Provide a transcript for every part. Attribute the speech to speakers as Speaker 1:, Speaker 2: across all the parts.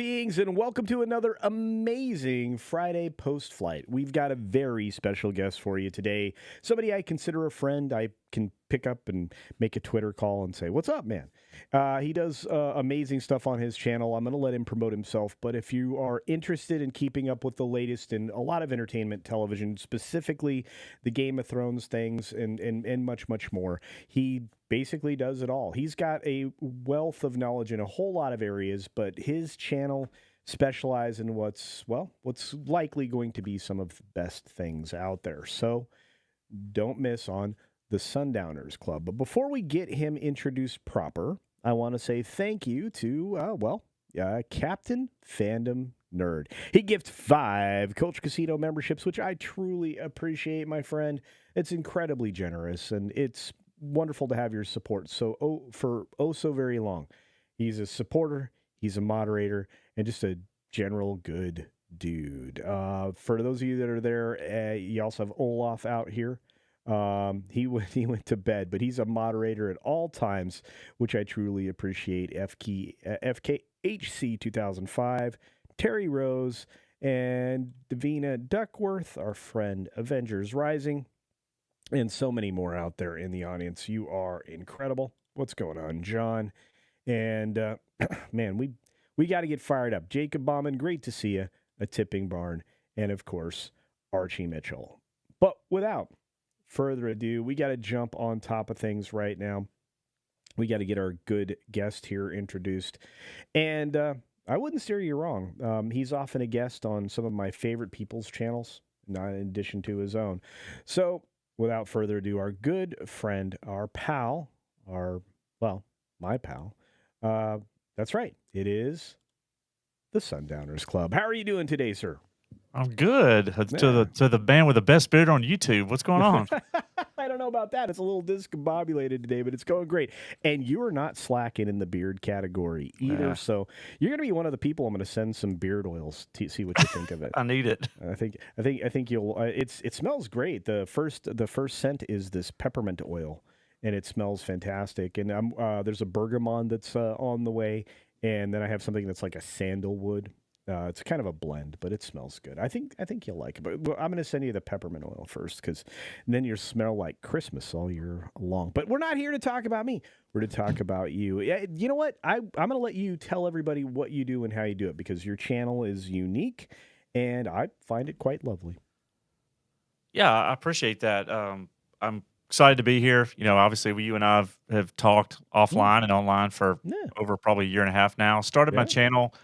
Speaker 1: beings, and welcome to another amazing Friday post-flight. We've got a very special guest for you today. Somebody I consider a friend. I can pick up and make a Twitter call and say, "What's up, man?" He does amazing stuff on his channel. I'm going to let him promote himself, but if you are interested in keeping up with the latest in a lot of entertainment television, specifically the Game of Thrones things and much, much more, he basically does it all. He's got a wealth of knowledge in a whole lot of areas, but his channel specializes in what's likely going to be some of the best things out there. So don't miss on the Sundowners Club. But before we get him introduced proper, I want to say thank you to, Captain Fandom Nerd. He gifted 5 Coach Casino memberships, which I truly appreciate, my friend. It's incredibly generous, and it's wonderful to have your support for so very long. He's a supporter, he's a moderator, and just a general good dude. For those of you that are there, you also have Olaf out here. He went to bed, but he's a moderator at all times, which I truly appreciate. FKHC 2005, Terry Rose, and Davina Duckworth, our friend Avengers Rising, and so many more out there in the audience. You are incredible. What's going on, John? And man, we got to get fired up. Jacob Bauman, great to see you. A Tipping Barn, and of course Archie Mitchell. But without further ado, we got to jump on top of things right now. We got to get our good guest here introduced. And I wouldn't steer you wrong. He's often a guest on some of my favorite people's channels, not in addition to his own. So without further ado, our good friend, our pal, my pal. That's right. It is the Sundowners Club. How are you doing today, sir?
Speaker 2: I'm good. To the band with the best beard on YouTube. What's going on?
Speaker 1: I don't know about that. It's a little discombobulated today, but it's going great. And you are not slacking in the beard category either. Yeah. So you're going to be one of the people I'm going to send some beard oils to see what you think of it.
Speaker 2: I need it.
Speaker 1: I think you'll. It smells great. The first scent is this peppermint oil, and it smells fantastic. And there's a bergamot that's on the way, and then I have something that's like a sandalwood. It's kind of a blend, but it smells good. I think you'll like it. But I'm going to send you the peppermint oil first, because then you smell like Christmas all year long. But we're not here to talk about me. We're to talk about you. You know what? I'm going to let you tell everybody what you do and how you do it, because your channel is unique, and I find it quite lovely.
Speaker 2: Yeah, I appreciate that. I'm excited to be here. You know, obviously, you and I have talked offline and online for over probably a year and a half now. Started my channel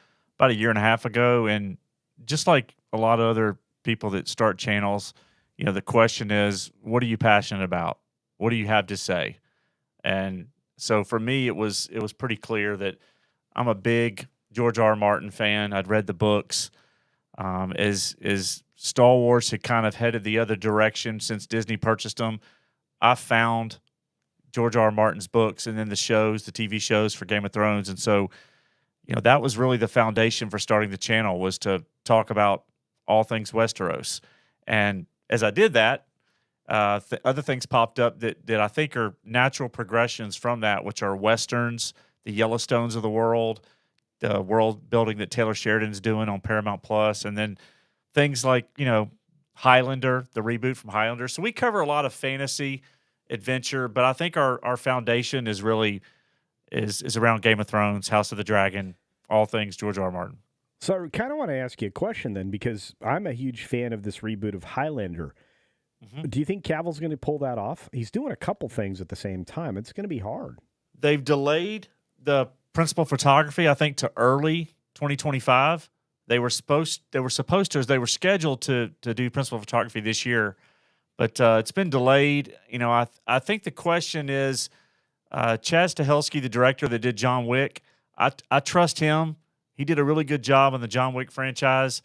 Speaker 2: about a year and a half ago, and just like a lot of other people that start channels, you know, the question is, what are you passionate about? What do you have to say? And so for me, it was pretty clear that I'm a big George R. R. Martin fan. I'd read the books. As Star Wars had kind of headed the other direction since Disney purchased them, I found George R. R. Martin's books and then the TV shows for Game of Thrones. And so, you know, that was really the foundation for starting the channel, was to talk about all things Westeros. And as I did that, other things popped up that I think are natural progressions from that, which are Westerns, the Yellowstones of the world, the world building that Taylor Sheridan's doing on Paramount Plus, and then things like, you know, Highlander, the reboot from Highlander. So we cover a lot of fantasy, adventure, but I think our foundation is really is around Game of Thrones, House of the Dragon, all things George R. R. Martin.
Speaker 1: So I kind of want to ask you a question then, because I'm a huge fan of this reboot of Highlander. Mm-hmm. Do you think Cavill's going to pull that off? He's doing a couple things at the same time. It's going to be hard.
Speaker 2: They've delayed the principal photography, I think, to early 2025. They were scheduled to do principal photography this year, but it's been delayed. You know, I think the question is, Chaz Stahelski, the director that did John Wick, I trust him. He did a really good job on the John Wick franchise.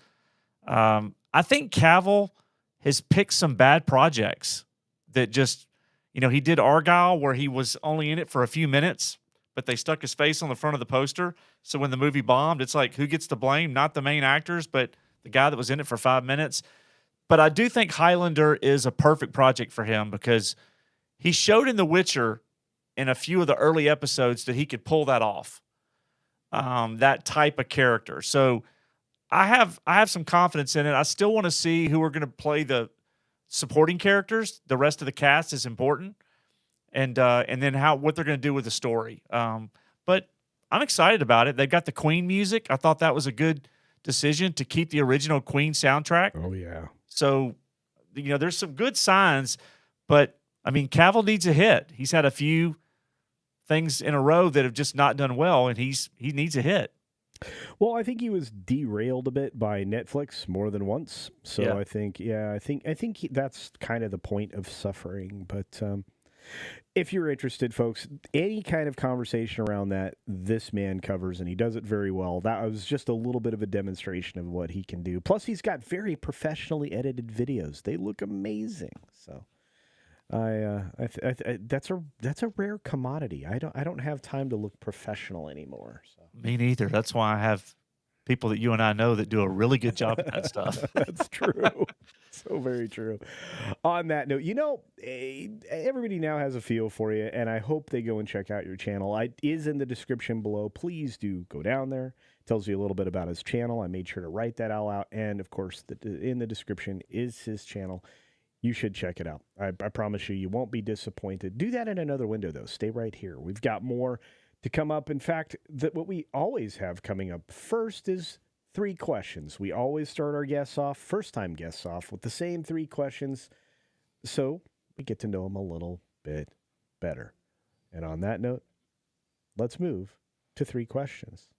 Speaker 2: I think Cavill has picked some bad projects that just, you know, he did Argyle, where he was only in it for a few minutes, but they stuck his face on the front of the poster. So when the movie bombed, it's like, who gets the blame? Not the main actors, but the guy that was in it for 5 minutes. But I do think Highlander is a perfect project for him, because he showed in The Witcher in a few of the early episodes that he could pull that off. that type of character. So I have some confidence in it. I still want to see who are going to play the supporting characters. The rest of the cast is important, and then what they're going to do with the story. But I'm excited about it. They've got the Queen music. I thought that was a good decision to keep the original Queen soundtrack.
Speaker 1: Oh yeah.
Speaker 2: So there's some good signs, but I mean, Cavill needs a hit. He's had a few things in a row that have just not done well, and he needs a hit.
Speaker 1: Well, I think he was derailed a bit by Netflix more than once. So yeah. I think that's kind of the point of suffering. But if you're interested, folks, any kind of conversation around that, this man covers, and he does it very well. That was just a little bit of a demonstration of what he can do. Plus, he's got very professionally edited videos. They look amazing. So that's a rare commodity. I don't have time to look professional anymore. So.
Speaker 2: Me neither. That's why I have people that you and I know that do a really good job at that stuff.
Speaker 1: That's true. So very true. On that note, everybody now has a feel for you, and I hope they go and check out your channel. It is in the description below. Please do go down there. It tells you a little bit about his channel. I made sure to write that all out, and of course, in the description is his channel. You should check it out. I promise you won't be disappointed. Do that in another window, though. Stay right here. We've got more to come up. In fact, what we always have coming up first is 3 questions. We always start our guests off, first-time guests off, with the same 3 questions, so we get to know them a little bit better. And on that note, let's move to 3 questions.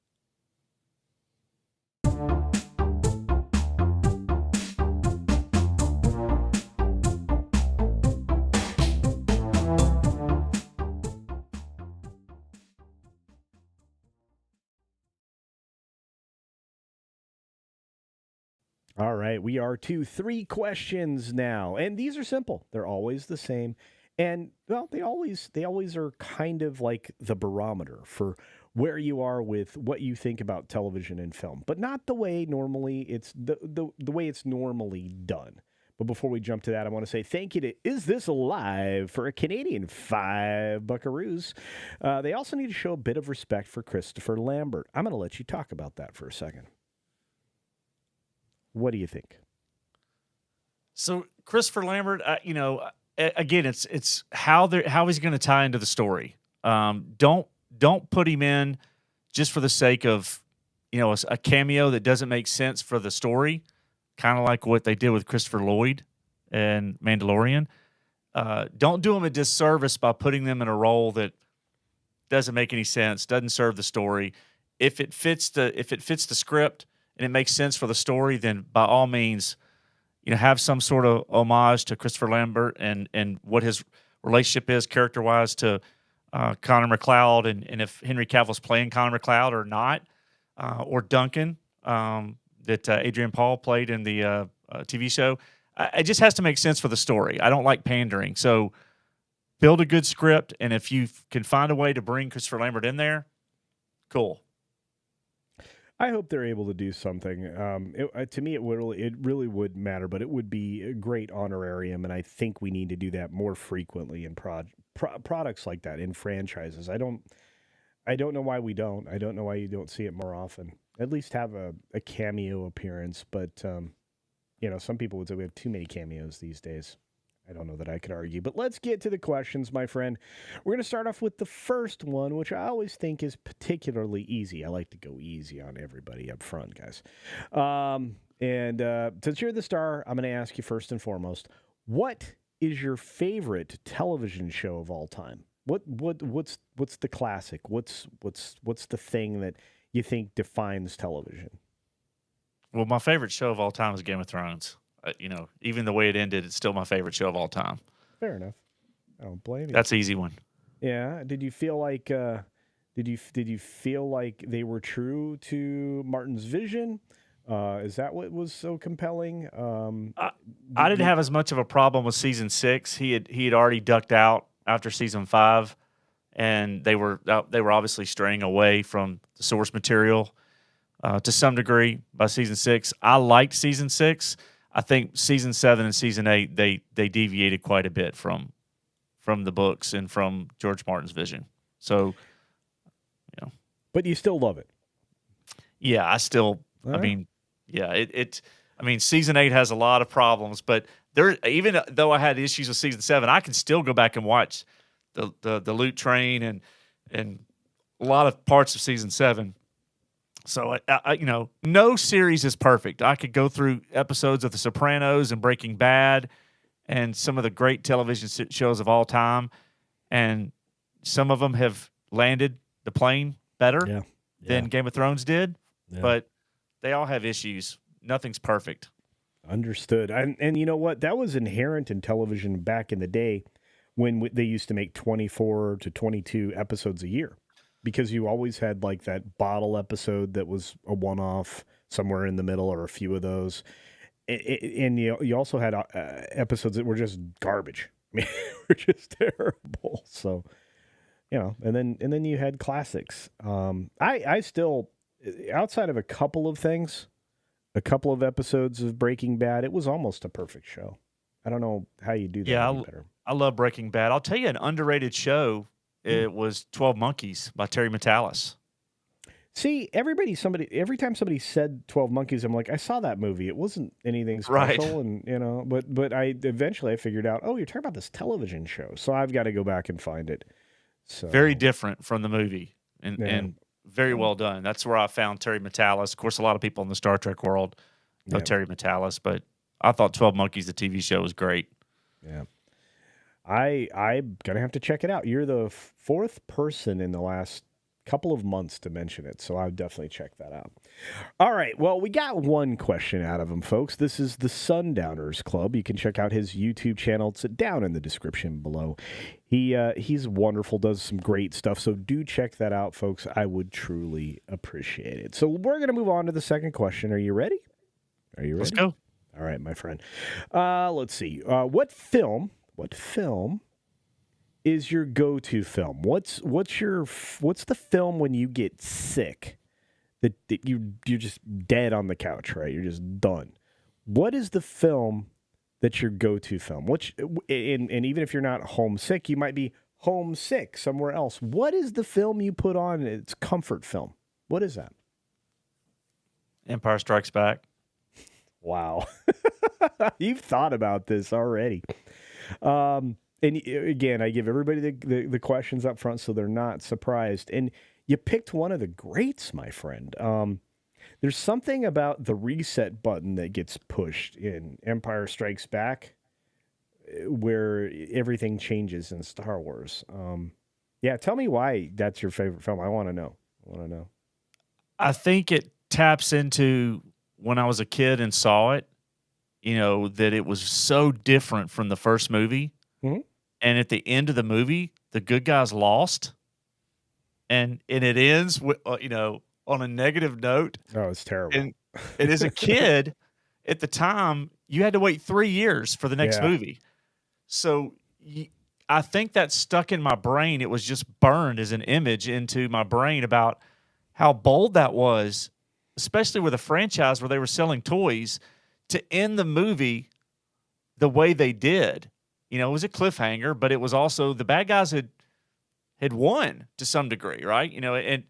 Speaker 1: All right, we are to 3 questions now, and these are simple. They're always the same, and well, they always are kind of like the barometer for where you are with what you think about television and film, but not the way normally it's the way it's normally done. But before we jump to that, I want to say thank you to Is This Alive for a Canadian $5 buckaroos. They also need to show a bit of respect for Christopher Lambert. I'm going to let you talk about that for a second. What do you think?
Speaker 2: So Christopher Lambert, again, it's how he's going to tie into the story. Don't put him in just for the sake of a cameo that doesn't make sense for the story, kind of like what they did with Christopher Lloyd and Mandalorian. Don't do him a disservice by putting them in a role that doesn't make any sense, doesn't serve the story. If it fits the script and it makes sense for the story, then by all means, have some sort of homage to Christopher Lambert and what his relationship is character-wise to Connor McLeod, and if Henry Cavill's playing Connor McLeod or not, or Duncan that Adrian Paul played in the TV show. It just has to make sense for the story. I don't like pandering. So build a good script, and if you can find a way to bring Christopher Lambert in there, cool.
Speaker 1: I hope they're able to do something. To me, it really would matter, but it would be a great honorarium, and I think we need to do that more frequently in products like that, in franchises. I don't know why we don't. I don't know why you don't see it more often. At least have a cameo appearance, but some people would say we have too many cameos these days. I don't know that I could argue, but let's get to the questions, my friend. We're going to start off with the first one, which I always think is particularly easy. I like to go easy on everybody up front, guys. And since you're the star, I'm going to ask you first and foremost, what is your favorite television show of all time? What's the classic? What's the thing that you think defines television?
Speaker 2: Well, my favorite show of all time is Game of Thrones. Even the way it ended, it's still my favorite show of all time.
Speaker 1: Fair enough. I don't blame you.
Speaker 2: That's an easy one.
Speaker 1: Yeah. Did you feel like they were true to Martin's vision? Is that what was so compelling?
Speaker 2: I didn't have as much of a problem with season 6. He had already ducked out after season 5, and they were obviously straying away from the source material to some degree by season 6. I liked season 6. I think season 7 and season 8 they deviated quite a bit from the books and from George Martin's vision. So,
Speaker 1: But you still love it.
Speaker 2: Yeah, I still. I mean, yeah, I mean, season 8 has a lot of problems, but there, even though I had issues with season 7, I can still go back and watch the loot train and a lot of parts of season 7. So no series is perfect. I could go through episodes of The Sopranos and Breaking Bad and some of the great television shows of all time, and some of them have landed the plane better than Game of Thrones did, but they all have issues. Nothing's perfect.
Speaker 1: Understood. And you know what? That was inherent in television back in the day when they used to make 24 to 22 episodes a year, because you always had like that bottle episode that was a one-off somewhere in the middle, or a few of those. And you also had episodes that were just garbage. I mean, were just terrible. So, and then you had classics. I still, outside of a couple of things, a couple of episodes of Breaking Bad, it was almost a perfect show. I don't know how you do that better.
Speaker 2: I love Breaking Bad. I'll tell you an underrated show. It was 12 Monkeys by Terry Matalas.
Speaker 1: See, every time somebody said 12 Monkeys, I'm like, I saw that movie. It wasn't anything special,
Speaker 2: right.
Speaker 1: And but I eventually figured out, oh, you're talking about this television show, so I've got to go back and find it. So
Speaker 2: very different from the movie, and very well done. That's where I found Terry Matalas. Of course, a lot of people in the Star Trek world know Terry Matalas, but I thought 12 Monkeys, the TV show, was great.
Speaker 1: Yeah. I'm going to have to check it out. You're the fourth person in the last couple of months to mention it, so I'll definitely check that out. All right, well, we got one question out of him, folks. This is the Sundowners Club. You can check out his YouTube channel. It's down in the description below. He's wonderful, does some great stuff, so do check that out, folks. I would truly appreciate it. So we're going to move on to the second question. Are you ready?
Speaker 2: Let's go.
Speaker 1: All right, my friend. Let's see. What film is your go-to film? What's the film when you get sick that you're just dead on the couch, right? You're just done. What is the film that's your go-to film? And even if you're not homesick, you might be homesick somewhere else. What is the film you put on? It's comfort film. What is that?
Speaker 2: Empire Strikes Back.
Speaker 1: Wow. You've thought about this already. And again, I give everybody the questions up front so they're not surprised. And you picked one of the greats, my friend. There's something about the reset button that gets pushed in Empire Strikes Back where everything changes in Star Wars. Tell me why that's your favorite film. I want to know.
Speaker 2: I think it taps into when I was a kid and saw it, that it was so different from the first movie.
Speaker 1: Mm-hmm.
Speaker 2: And at the end of the movie, the good guys lost. And it ends with, on a negative note.
Speaker 1: Oh, it's terrible.
Speaker 2: And as a kid, at the time, you had to wait 3 years for the next movie. So I think that stuck in my brain. It was just burned as an image into my brain about how bold that was, especially with a franchise where they were selling toys, to end the movie the way they did. It was a cliffhanger, but it was also the bad guys had won to some degree, right? And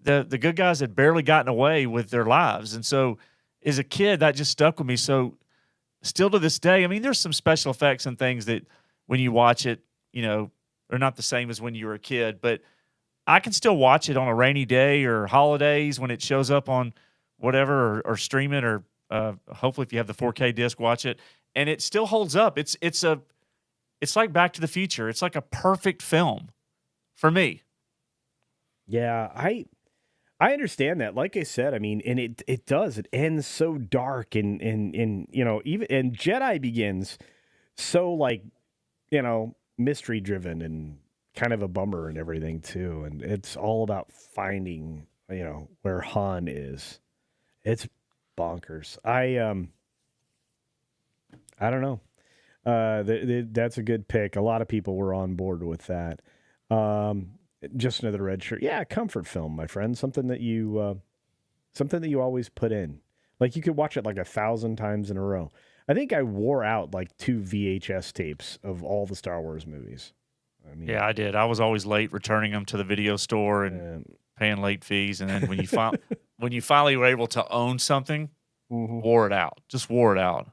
Speaker 2: the good guys had barely gotten away with their lives. And so as a kid, that just stuck with me. So still to this day, I mean, there's some special effects and things that when you watch it, are not the same as when you were a kid, but I can still watch it on a rainy day or holidays when it shows up on whatever, or stream it, or hopefully if you have the 4K disc, watch it. And it still holds up. It's like Back to the Future. It's like a perfect film for me.
Speaker 1: Yeah, I understand that. Like I said, I mean, and it does. It ends so dark, and even and Jedi Begins so mystery driven and kind of a bummer and everything too. And it's all about finding where Han is. It's bonkers. I don't know. That's a good pick. A lot of people were on board with that. Just another red shirt. Yeah, comfort film, my friend. Something that you always put in. Like you could watch it like 1,000 times in a row. I think I wore out like 2 VHS tapes of all the Star Wars movies. I mean,
Speaker 2: yeah, I did. I was always late returning them to the video store and paying late fees. And then when when you finally were able to own something, wore it out. Just wore it out.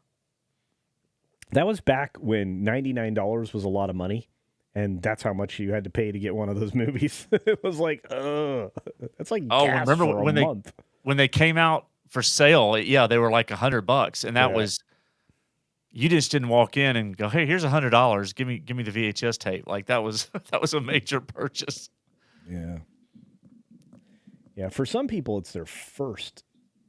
Speaker 1: That was back when $99 was a lot of money, and that's how much you had to pay to get one of those movies. It was like, that's like gas
Speaker 2: remember
Speaker 1: for a month.
Speaker 2: When they came out for sale? Yeah, they were like $100, and that was, you just didn't walk in and go, "Hey, here's $100. Give me the VHS tape." Like that was a major purchase.
Speaker 1: Yeah. Yeah, for some people, it's their first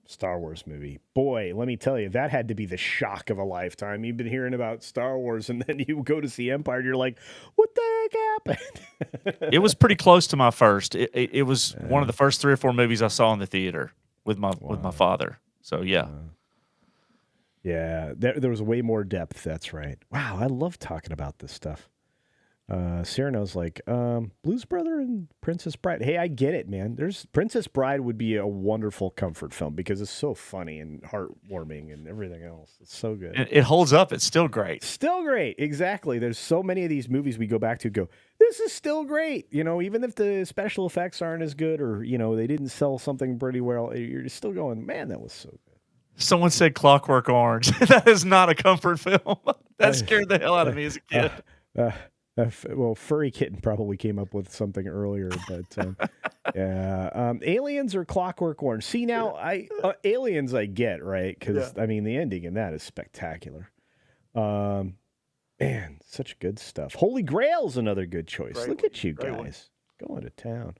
Speaker 1: Star Wars movie. Boy, let me tell you, that had to be the shock of a lifetime. You've been hearing about Star Wars, and then you go to see Empire, and you're like, what the heck happened?
Speaker 2: It was pretty close to my first. It was one of the first 3 or 4 movies I saw in the theater with my father. So, yeah.
Speaker 1: Yeah, there was way more depth. That's right. Wow, I love talking about this stuff. Cyrano's like, Blues Brother and Princess Bride. Hey, I get it, man. Princess Bride would be a wonderful comfort film because it's so funny and heartwarming and everything else. It's so good.
Speaker 2: It holds up. It's still great.
Speaker 1: Still great. Exactly. There's so many of these movies we go back to this is still great. You know, even if the special effects aren't as good or, you know, they didn't sell something pretty well, you're still going, man, that was so good.
Speaker 2: Someone said Clockwork Orange. That is not a comfort film. That scared the hell out of me as a kid.
Speaker 1: Well, Furry Kitten probably came up with something earlier, but Aliens or Clockwork Orange. See, now Aliens I get, right? Because I mean the ending in that is spectacular. Man, such good stuff. Holy Grail's another good choice. Look at you guys going to town.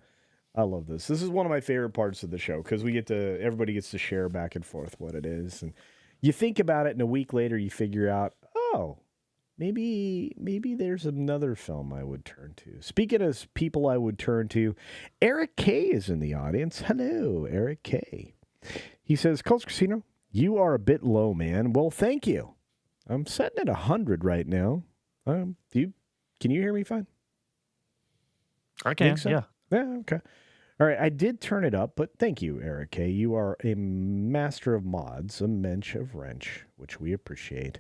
Speaker 1: I love this. This is one of my favorite parts of the show because everybody gets to share back and forth what it is, and you think about it, and a week later you figure out, Maybe there's another film I would turn to. Speaking of people I would turn to, Eric K. is in the audience. Hello, Eric K. He says, Cults Casino, you are a bit low, man. Well, thank you. I'm setting at 100 right now. Can you hear me fine?
Speaker 2: I can,
Speaker 1: yeah. Yeah, okay. All right, I did turn it up, but thank you, Eric K. You are a master of mods, a mensch of wrench, which we appreciate.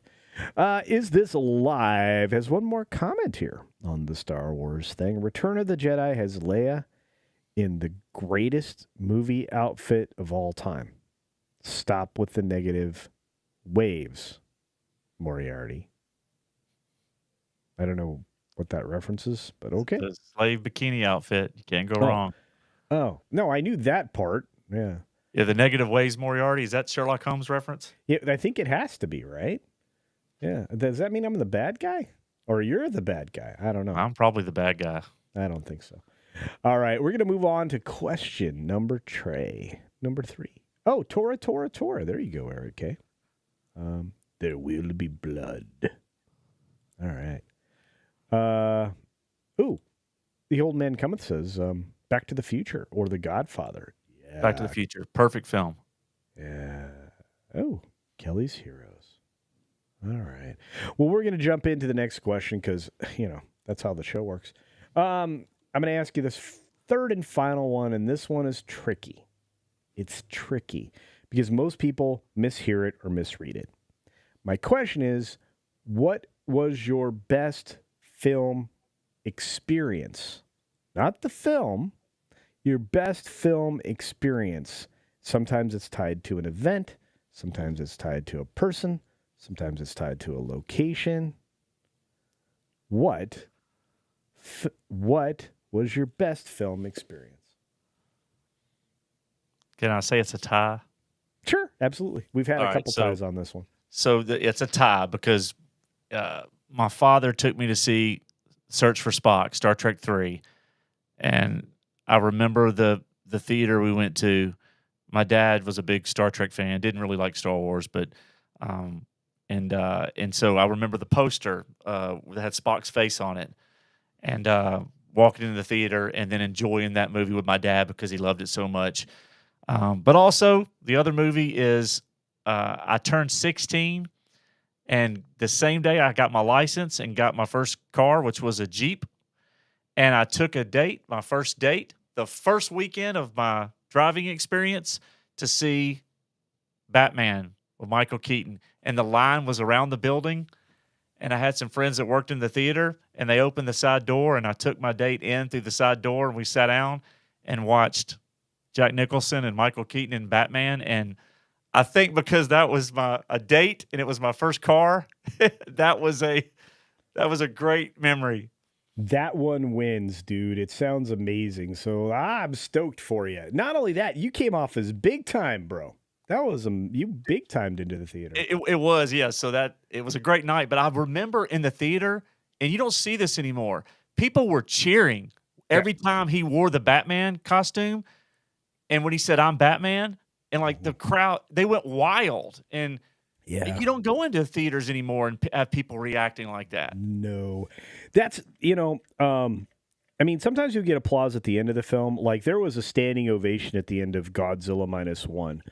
Speaker 1: Is this live? Has one more comment here on the Star Wars thing. Return of the Jedi has Leia in the greatest movie outfit of all time. Stop with the negative waves, Moriarty. I don't know what that references, but okay.
Speaker 2: The slave bikini outfit. You can't go wrong.
Speaker 1: Oh, no, I knew that part. Yeah.
Speaker 2: Yeah, the negative waves, Moriarty. Is that Sherlock Holmes reference?
Speaker 1: Yeah, I think it has to be, right? Yeah. Does that mean I'm the bad guy? Or you're the bad guy? I don't know.
Speaker 2: I'm probably the bad guy.
Speaker 1: I don't think so. All right. We're going to move on to question number 3. Oh, Tora. There you go, Eric K. There will be blood. All right. The Old Man Cometh says, Back to the Future or The Godfather. Yeah.
Speaker 2: Back to the Future. Perfect film.
Speaker 1: Yeah. Oh, Kelly's Heroes. All right. Well, we're going to jump into the next question because, that's how the show works. I'm going to ask you this third and final one, and this one is tricky. It's tricky because most people mishear it or misread it. My question is, what was your best film experience? Not the film, your best film experience. Sometimes it's tied to an event. Sometimes it's tied to a person. Sometimes it's tied to a location. What was your best film experience?
Speaker 2: Can I say it's a tie?
Speaker 1: Sure, absolutely. We've had a couple ties on this one.
Speaker 2: So it's a tie because my father took me to see Search for Spock, Star Trek 3. And I remember the theater we went to. My dad was a big Star Trek fan, didn't really like Star Wars, but and so I remember the poster that had Spock's face on it, and walking into the theater and then enjoying that movie with my dad because he loved it so much. But also the other movie is I turned 16, and the same day I got my license and got my first car, which was a Jeep, and I took a date, my first date, the first weekend of my driving experience to see Batman with Michael Keaton. And the line was around the building, and I had some friends that worked in the theater, and they opened the side door, and I took my date in through the side door, and we sat down and watched Jack Nicholson and Michael Keaton in Batman, and I think because that was a date and it was my first car, that was a great memory.
Speaker 1: That one wins, dude. It sounds amazing. So I'm stoked for you. Not only that, you came off as big time, bro. That was you big timed into the theater.
Speaker 2: It was, yeah. So it was a great night. But I remember in the theater, and you don't see this anymore. People were cheering every time he wore the Batman costume, and when he said "I'm Batman," and like the crowd, they went wild. And you don't go into theaters anymore and have people reacting like that.
Speaker 1: No, that's I mean, sometimes you get applause at the end of the film. Like there was a standing ovation at the end of Godzilla -1.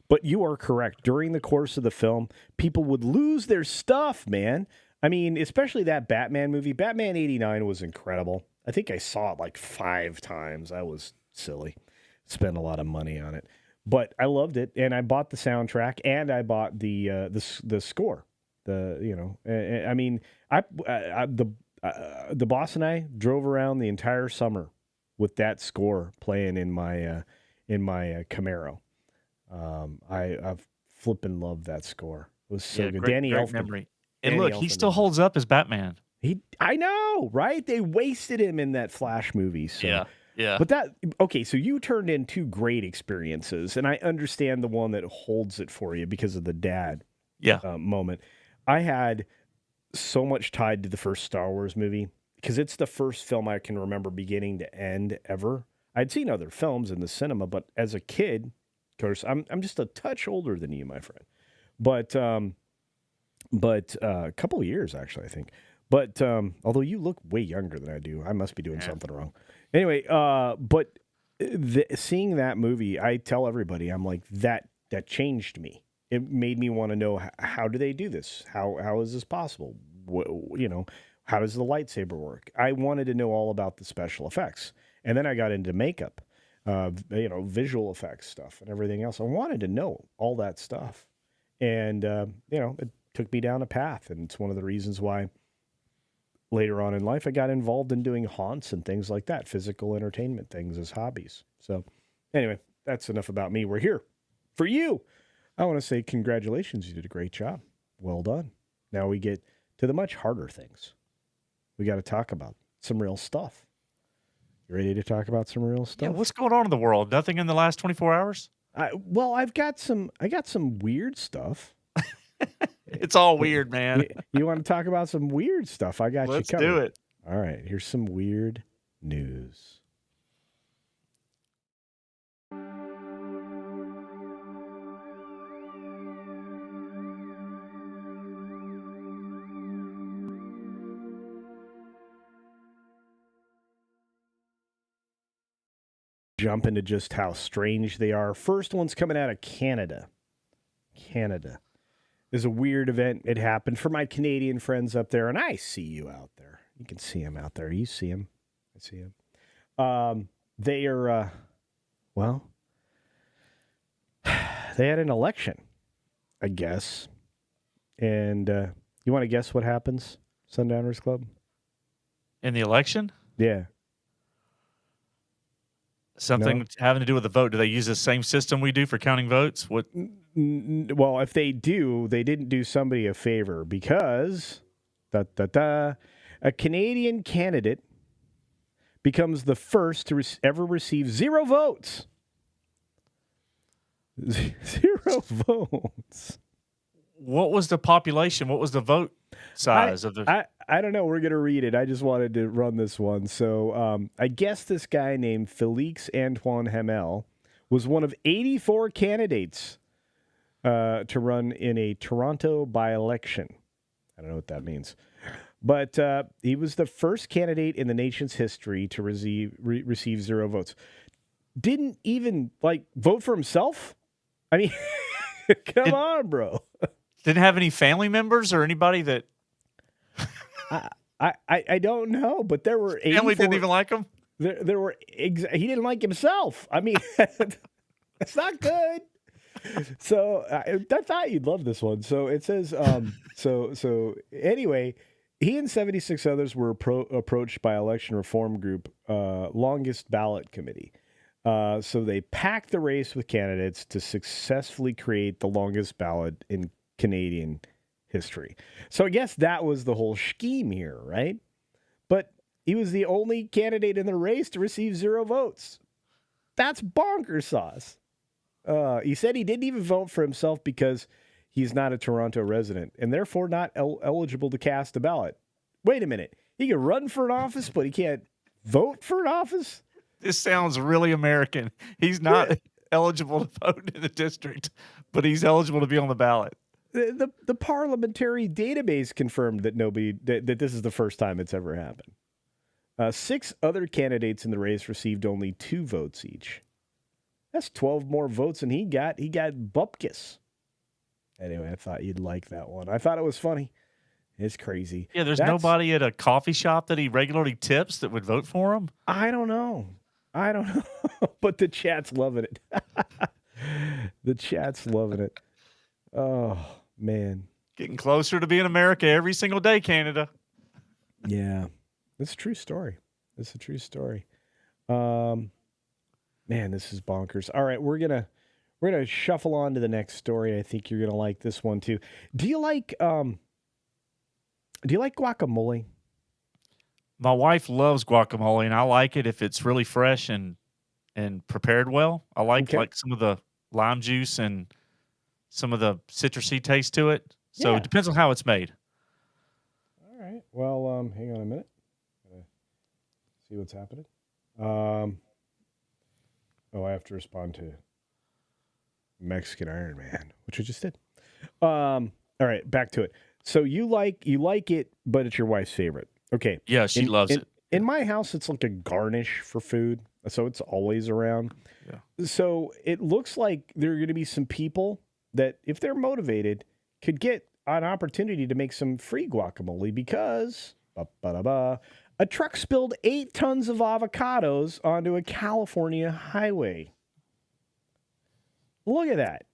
Speaker 1: But you are correct. During the course of the film, people would lose their stuff, man. I mean, especially that Batman movie. Batman '89 was incredible. I think I saw it like 5 times. I was silly. Spent a lot of money on it. But I loved it, and I bought the soundtrack, and I bought the score. I mean, the boss and I drove around the entire summer with that score playing in my Camaro. I flippin' loved that score. It was so good.
Speaker 2: Danny Elfman. Memory. And look, he still holds up as Batman.
Speaker 1: I know, right? They wasted him in that Flash movie. So.
Speaker 2: Yeah.
Speaker 1: But so you turned in 2 great experiences, and I understand the one that holds it for you because of the dad moment. I had so much tied to the first Star Wars movie because it's the first film I can remember beginning to end ever. I'd seen other films in the cinema, but as a kid, of course, I'm just a touch older than you, my friend. But a couple of years actually, I think. But although you look way younger than I do, I must be doing something wrong. Anyway, but seeing that movie, I tell everybody, I'm like, that changed me. It made me want to know, how do they do this? How is this possible? How does the lightsaber work? I wanted to know all about the special effects. And then I got into makeup, visual effects stuff and everything else. I wanted to know all that stuff. And, it took me down a path. And it's one of the reasons why later on in life, I got involved in doing haunts and things like that, physical entertainment things as hobbies. So anyway, that's enough about me. We're here for you. I want to say congratulations. You did a great job. Well done. Now we get to the much harder things. We got to talk about some real stuff. You ready to talk about some real stuff?
Speaker 2: Yeah, what's going on in the world? Nothing in the last 24 hours?
Speaker 1: I got some weird stuff.
Speaker 2: It's all weird, man.
Speaker 1: You want to talk about some weird stuff? I got
Speaker 2: Let's
Speaker 1: you covered.
Speaker 2: do it.
Speaker 1: All right, here's some weird news. Jump into just how strange they are. First one's coming out of Canada. There's a weird event. It happened for my Canadian friends up there, and I see you out there. You can see them out there. You see them. I see them. They are, they had an election, I guess. And you want to guess what happens, Sundowners Club?
Speaker 2: In the election?
Speaker 1: Yeah.
Speaker 2: Something having to do with the vote. Do they use the same system we do for counting votes? What?
Speaker 1: Well, if they do, they didn't do somebody a favor because a Canadian candidate becomes the first to ever receive 0 votes. 0 votes.
Speaker 2: What was the population? What was the vote size of the?
Speaker 1: I don't know. We're going to read it. I just wanted to run this one. So I guess this guy named Félix Antoine Hamel was one of 84 candidates to run in a Toronto by-election. I don't know what that means. But he was the first candidate in the nation's history to receive 0 votes. Didn't even, vote for himself? I mean, come on, bro.
Speaker 2: Didn't have any family members or anybody that...
Speaker 1: I don't know, but there were 84...
Speaker 2: Family didn't even like him?
Speaker 1: There were... he didn't like himself. I mean, that's not good. So I thought you'd love this one. So it says... So anyway, he and 76 others were approached by election reform group Longest Ballot Committee. So they packed the race with candidates to successfully create the longest ballot in Canadian history. So I guess that was the whole scheme here, right? But he was the only candidate in the race to receive 0 votes. That's bonkers sauce. He said he didn't even vote for himself because he's not a Toronto resident and therefore not eligible to cast a ballot. Wait a minute. He can run for an office, but he can't vote for an office?
Speaker 2: This sounds really American. He's not eligible to vote in the district, but he's eligible to be on the ballot.
Speaker 1: The parliamentary database confirmed that that this is the first time it's ever happened. 6 other candidates in the race received only 2 votes each. That's 12 more votes than he got. He got bupkis. Anyway, I thought you'd like that one. I thought it was funny. It's crazy.
Speaker 2: Yeah, there's nobody at a coffee shop that he regularly tips that would vote for him?
Speaker 1: I don't know. But the chat's loving it. The chat's loving it. Oh, man.
Speaker 2: Getting closer to being America every single day, Canada.
Speaker 1: Yeah. It's a true story. It's a true story. Man, this is bonkers. All right, we're gonna shuffle on to the next story. I think you're gonna like this one too. Do you like guacamole?
Speaker 2: My wife loves guacamole, and I like it if it's really fresh and prepared well. I like some of the lime juice and some of the citrusy taste to it. So it depends on how it's made.
Speaker 1: All right. Well, hang on a minute. See what's happening. I have to respond to Mexican Iron Man, which I just did. All right, back to it. So you like it, but it's your wife's favorite. Okay.
Speaker 2: Yeah, she loves it.
Speaker 1: In my house, it's like a garnish for food, so it's always around. Yeah. So it looks like there are going to be some people that, if they're motivated, could get an opportunity to make some free guacamole because a truck spilled 8 tons of avocados onto a California highway. Look at that.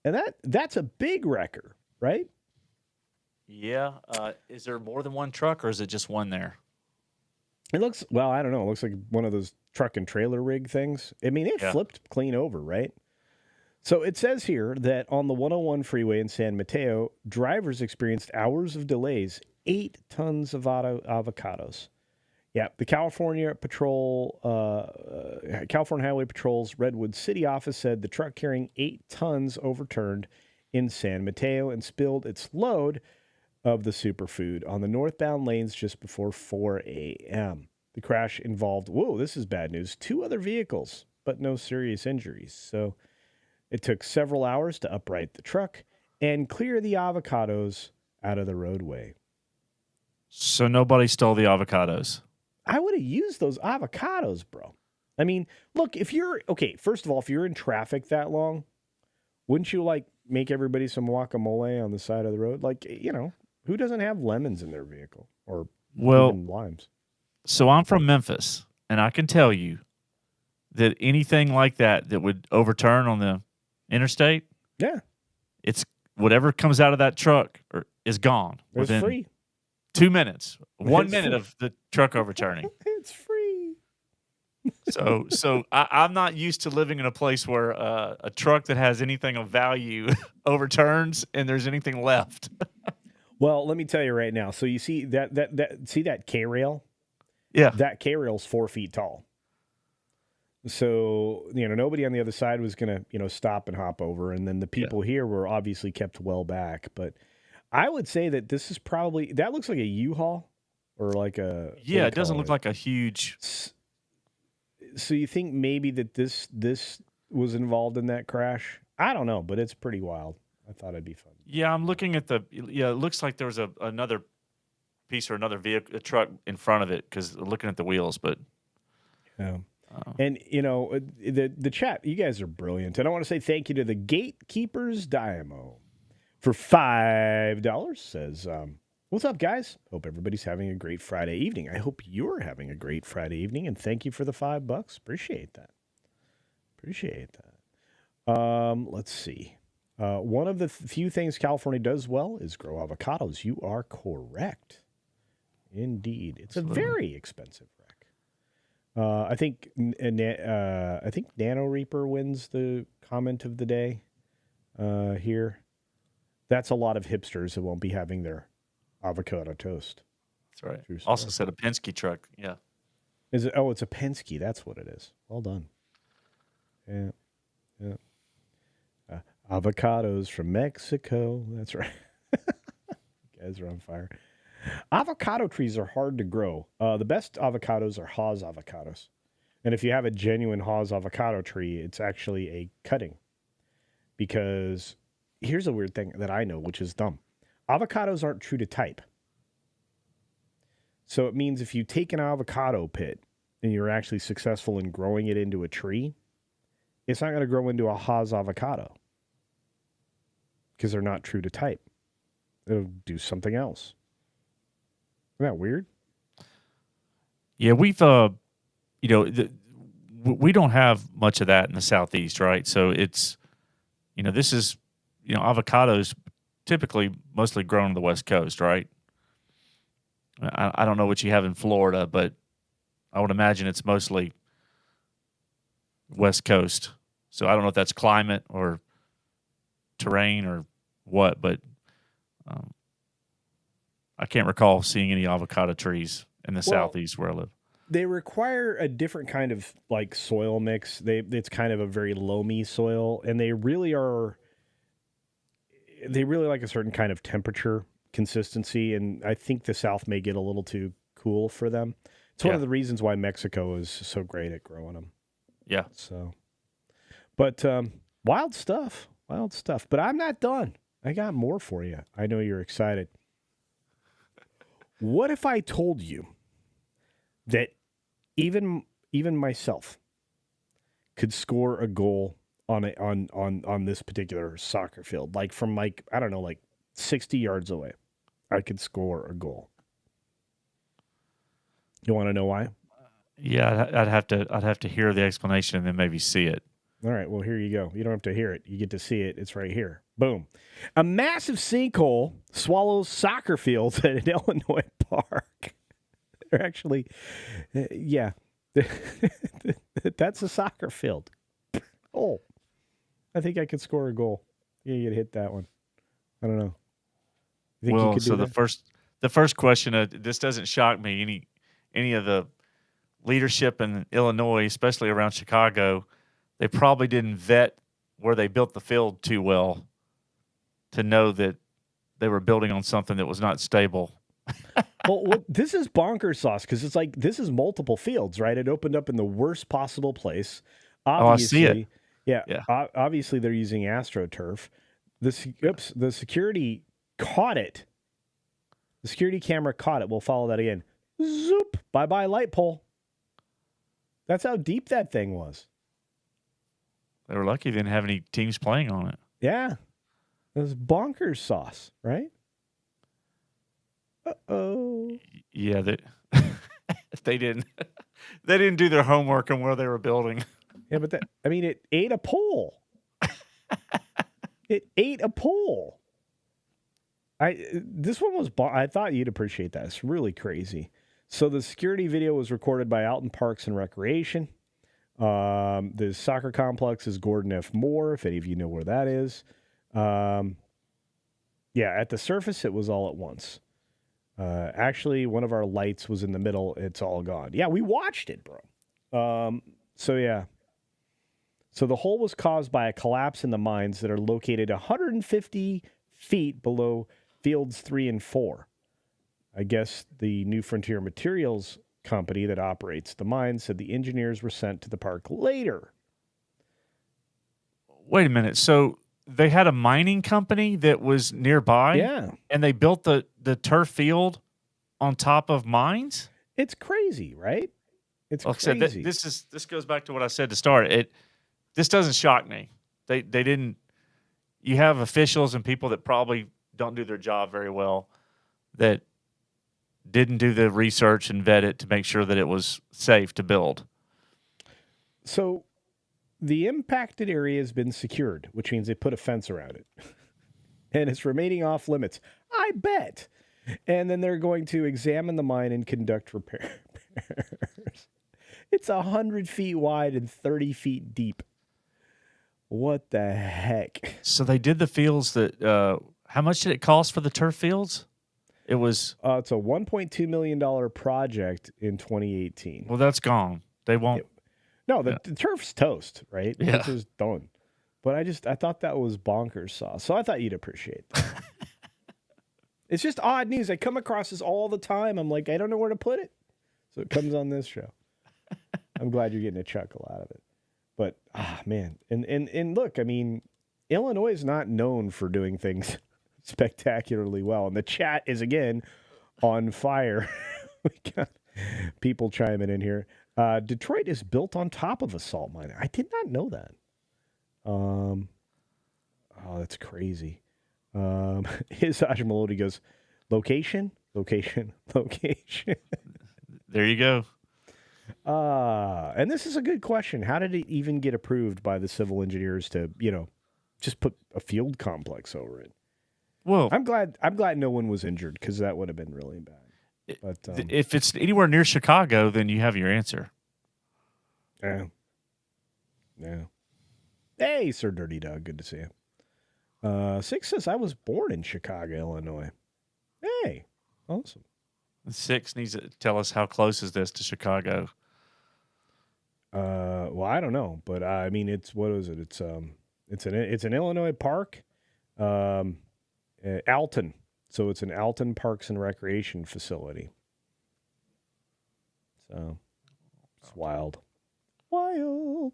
Speaker 1: And that's a big wrecker, right?
Speaker 2: Yeah. Is there more than one truck, or is it just one there?
Speaker 1: It looks, well, I don't know. It looks like one of those truck and trailer rig things. I mean, it flipped clean over, right? So it says here that on the 101 freeway in San Mateo, drivers experienced hours of delays, 8 tons of avocados. Yeah, the California Highway Patrol's Redwood City office said the truck carrying 8 tons overturned in San Mateo and spilled its load of the superfood on the northbound lanes just before 4 a.m. The crash involved, this is bad news, 2 other vehicles, but no serious injuries. So it took several hours to upright the truck and clear the avocados out of the roadway.
Speaker 2: So nobody stole the avocados?
Speaker 1: I would have used those avocados, bro. I mean, look, first of all, if you're in traffic that long, wouldn't you make everybody some guacamole on the side of the road? Who doesn't have lemons in their vehicle or even limes?
Speaker 2: So I'm from Memphis, and I can tell you that anything like that would overturn on the interstate, it's whatever comes out of that truck is gone within
Speaker 1: free.
Speaker 2: 2 minutes. 1 minute of the truck overturning.
Speaker 1: It's free.
Speaker 2: So I'm not used to living in a place where a truck that has anything of value overturns and there's anything left.
Speaker 1: Well, let me tell you right now. So you see that K-rail?
Speaker 2: Yeah.
Speaker 1: That K-rail's 4 feet tall. So, nobody on the other side was going to, stop and hop over. And then the people here were obviously kept well back. But I would say that this is probably, that looks like a U-Haul or like a.
Speaker 2: Yeah, it doesn't look like a huge.
Speaker 1: So you think maybe that this was involved in that crash? I don't know, but it's pretty wild. I thought it'd be fun.
Speaker 2: Yeah, I'm looking at it looks like there was another piece or another vehicle, a truck in front of it because looking at the wheels, but.
Speaker 1: Yeah. And, the chat, you guys are brilliant. And I want to say thank you to the Gatekeepers Diamo for $5. Says, what's up, guys? Hope everybody's having a great Friday evening. I hope you're having a great Friday evening. And thank you for the $5. Appreciate that. Let's see. One of the few things California does well is grow avocados. You are correct. Indeed. It's a very expensive wreck. I think Nano Reaper wins the comment of the day here. That's a lot of hipsters that won't be having their avocado toast.
Speaker 2: That's right. Also said a Penske truck. Yeah.
Speaker 1: Is it? Oh, it's a Penske. That's what it is. Well done. Yeah. Avocados from Mexico. That's right. Guys are on fire. Avocado trees are hard to grow. The best avocados are Haas avocados. And if you have a genuine Haas avocado tree, it's actually a cutting. Because here's a weird thing that I know, which is dumb. Avocados aren't true to type. So it means if you take an avocado pit and you're actually successful in growing it into a tree, it's not going to grow into a Haas avocado. Because they're not true to type. It'll do something else. Isn't that weird?
Speaker 2: Yeah, we've, we don't have much of that in the Southeast, right? So it's, this is, avocados typically mostly grown on the West Coast, right? I don't know what you have in Florida, but I would imagine it's mostly West Coast. So I don't know if that's climate or terrain or what, but I can't recall seeing any avocado trees in the Southeast where I live.
Speaker 1: They require a different kind of like soil mix. It's kind of a very loamy soil, and they really like a certain kind of temperature consistency, and I think the South may get a little too cool for them. It's one of the reasons why Mexico is so great at growing them.
Speaker 2: Yeah.
Speaker 1: So, but wild stuff. But I'm not done. I got more for you. I know you're excited. What if I told you that even myself could score a goal on this particular soccer field, like from like 60 yards away, I could score a goal. You want to know why?
Speaker 2: Yeah, I'd have to hear the explanation and then maybe see it.
Speaker 1: All right, well, here you go. You don't have to hear it. You get to see it. It's right here. Boom. A massive sinkhole swallows soccer fields at an Illinois park. They're actually, yeah. That's a soccer field. Oh, I think I could score a goal. Yeah, you'd hit that one. I don't know. You think you could do that?
Speaker 2: the first question, this doesn't shock me. Any of the leadership in Illinois, especially around Chicago, they probably didn't vet where they built the field too well to know that they were building on something that was not stable.
Speaker 1: well, this is bonkers sauce because it's like this is multiple fields, right? It opened up in the worst possible place. Obviously,
Speaker 2: I see it.
Speaker 1: Yeah. Obviously, they're using AstroTurf. The security caught it. The security camera caught it. We'll follow that again. Zoop! Bye-bye light pole. That's how deep that thing was.
Speaker 2: They were lucky they didn't have any teams playing on it.
Speaker 1: Yeah. It was bonkers sauce, right? Uh-oh.
Speaker 2: Yeah, they didn't do their homework on where they were building.
Speaker 1: Yeah, but it ate a pole. It ate a pole. This one was, I thought you'd appreciate that. It's really crazy. So the security video was recorded by Alton Parks and Recreation. The soccer complex is Gordon F. Moore, if any of you know where that is. Yeah, at the surface, it was all at once. Actually, one of our lights was in the middle. It's all gone. Yeah, we watched it, bro. So, yeah. So the hole was caused by a collapse in the mines that are located 150 feet below fields 3 and 4. I guess the New Frontier Materials company that operates the mine said the engineers were sent to the park later.
Speaker 2: Wait a minute. So they had a mining company that was nearby?
Speaker 1: Yeah.
Speaker 2: And they built the turf field on top of mines?
Speaker 1: It's crazy, right? It's
Speaker 2: crazy. This goes back to what I said to start. This doesn't shock me. They didn't. You have officials and people that probably don't do their job very well that didn't do the research and vet it to make sure that it was safe to build.
Speaker 1: So the impacted area has been secured, which means they put a fence around it. And it's remaining off limits. I bet. And then they're going to examine the mine and conduct repairs. It's 100 feet wide and 30 feet deep. What the heck?
Speaker 2: So they did the fields that, how much did it cost for the turf fields? It was...
Speaker 1: it's a $1.2 million project in 2018.
Speaker 2: Well, that's gone. They won't...
Speaker 1: The turf's toast, right?
Speaker 2: Yeah.
Speaker 1: It's just done. But I thought that was bonkers sauce. So I thought you'd appreciate that. It's just odd news. I come across this all the time. I'm like, I don't know where to put it. So it comes on this show. I'm glad you're getting a chuckle out of it. But, man. And look, I mean, Illinois is not known for doing things spectacularly well. And the chat is, again, on fire. We got people chiming in here. Detroit is built on top of a salt mine. I did not know that. That's crazy. His Melody goes, location.
Speaker 2: There you go.
Speaker 1: And this is a good question. How did it even get approved by the civil engineers to, just put a field complex over it?
Speaker 2: Well,
Speaker 1: I'm glad no one was injured, because that would have been really bad. But
Speaker 2: if it's anywhere near Chicago, then you have your answer.
Speaker 1: Yeah. Hey, Sir Dirty Dog, good to see you. Six says, I was born in Chicago, Illinois. Hey, awesome.
Speaker 2: 6 needs to tell us how close is this to Chicago.
Speaker 1: Well, I don't know, but I mean, what is it? It's an Illinois park, Alton. So it's an Alton Parks and Recreation facility. So it's wild. All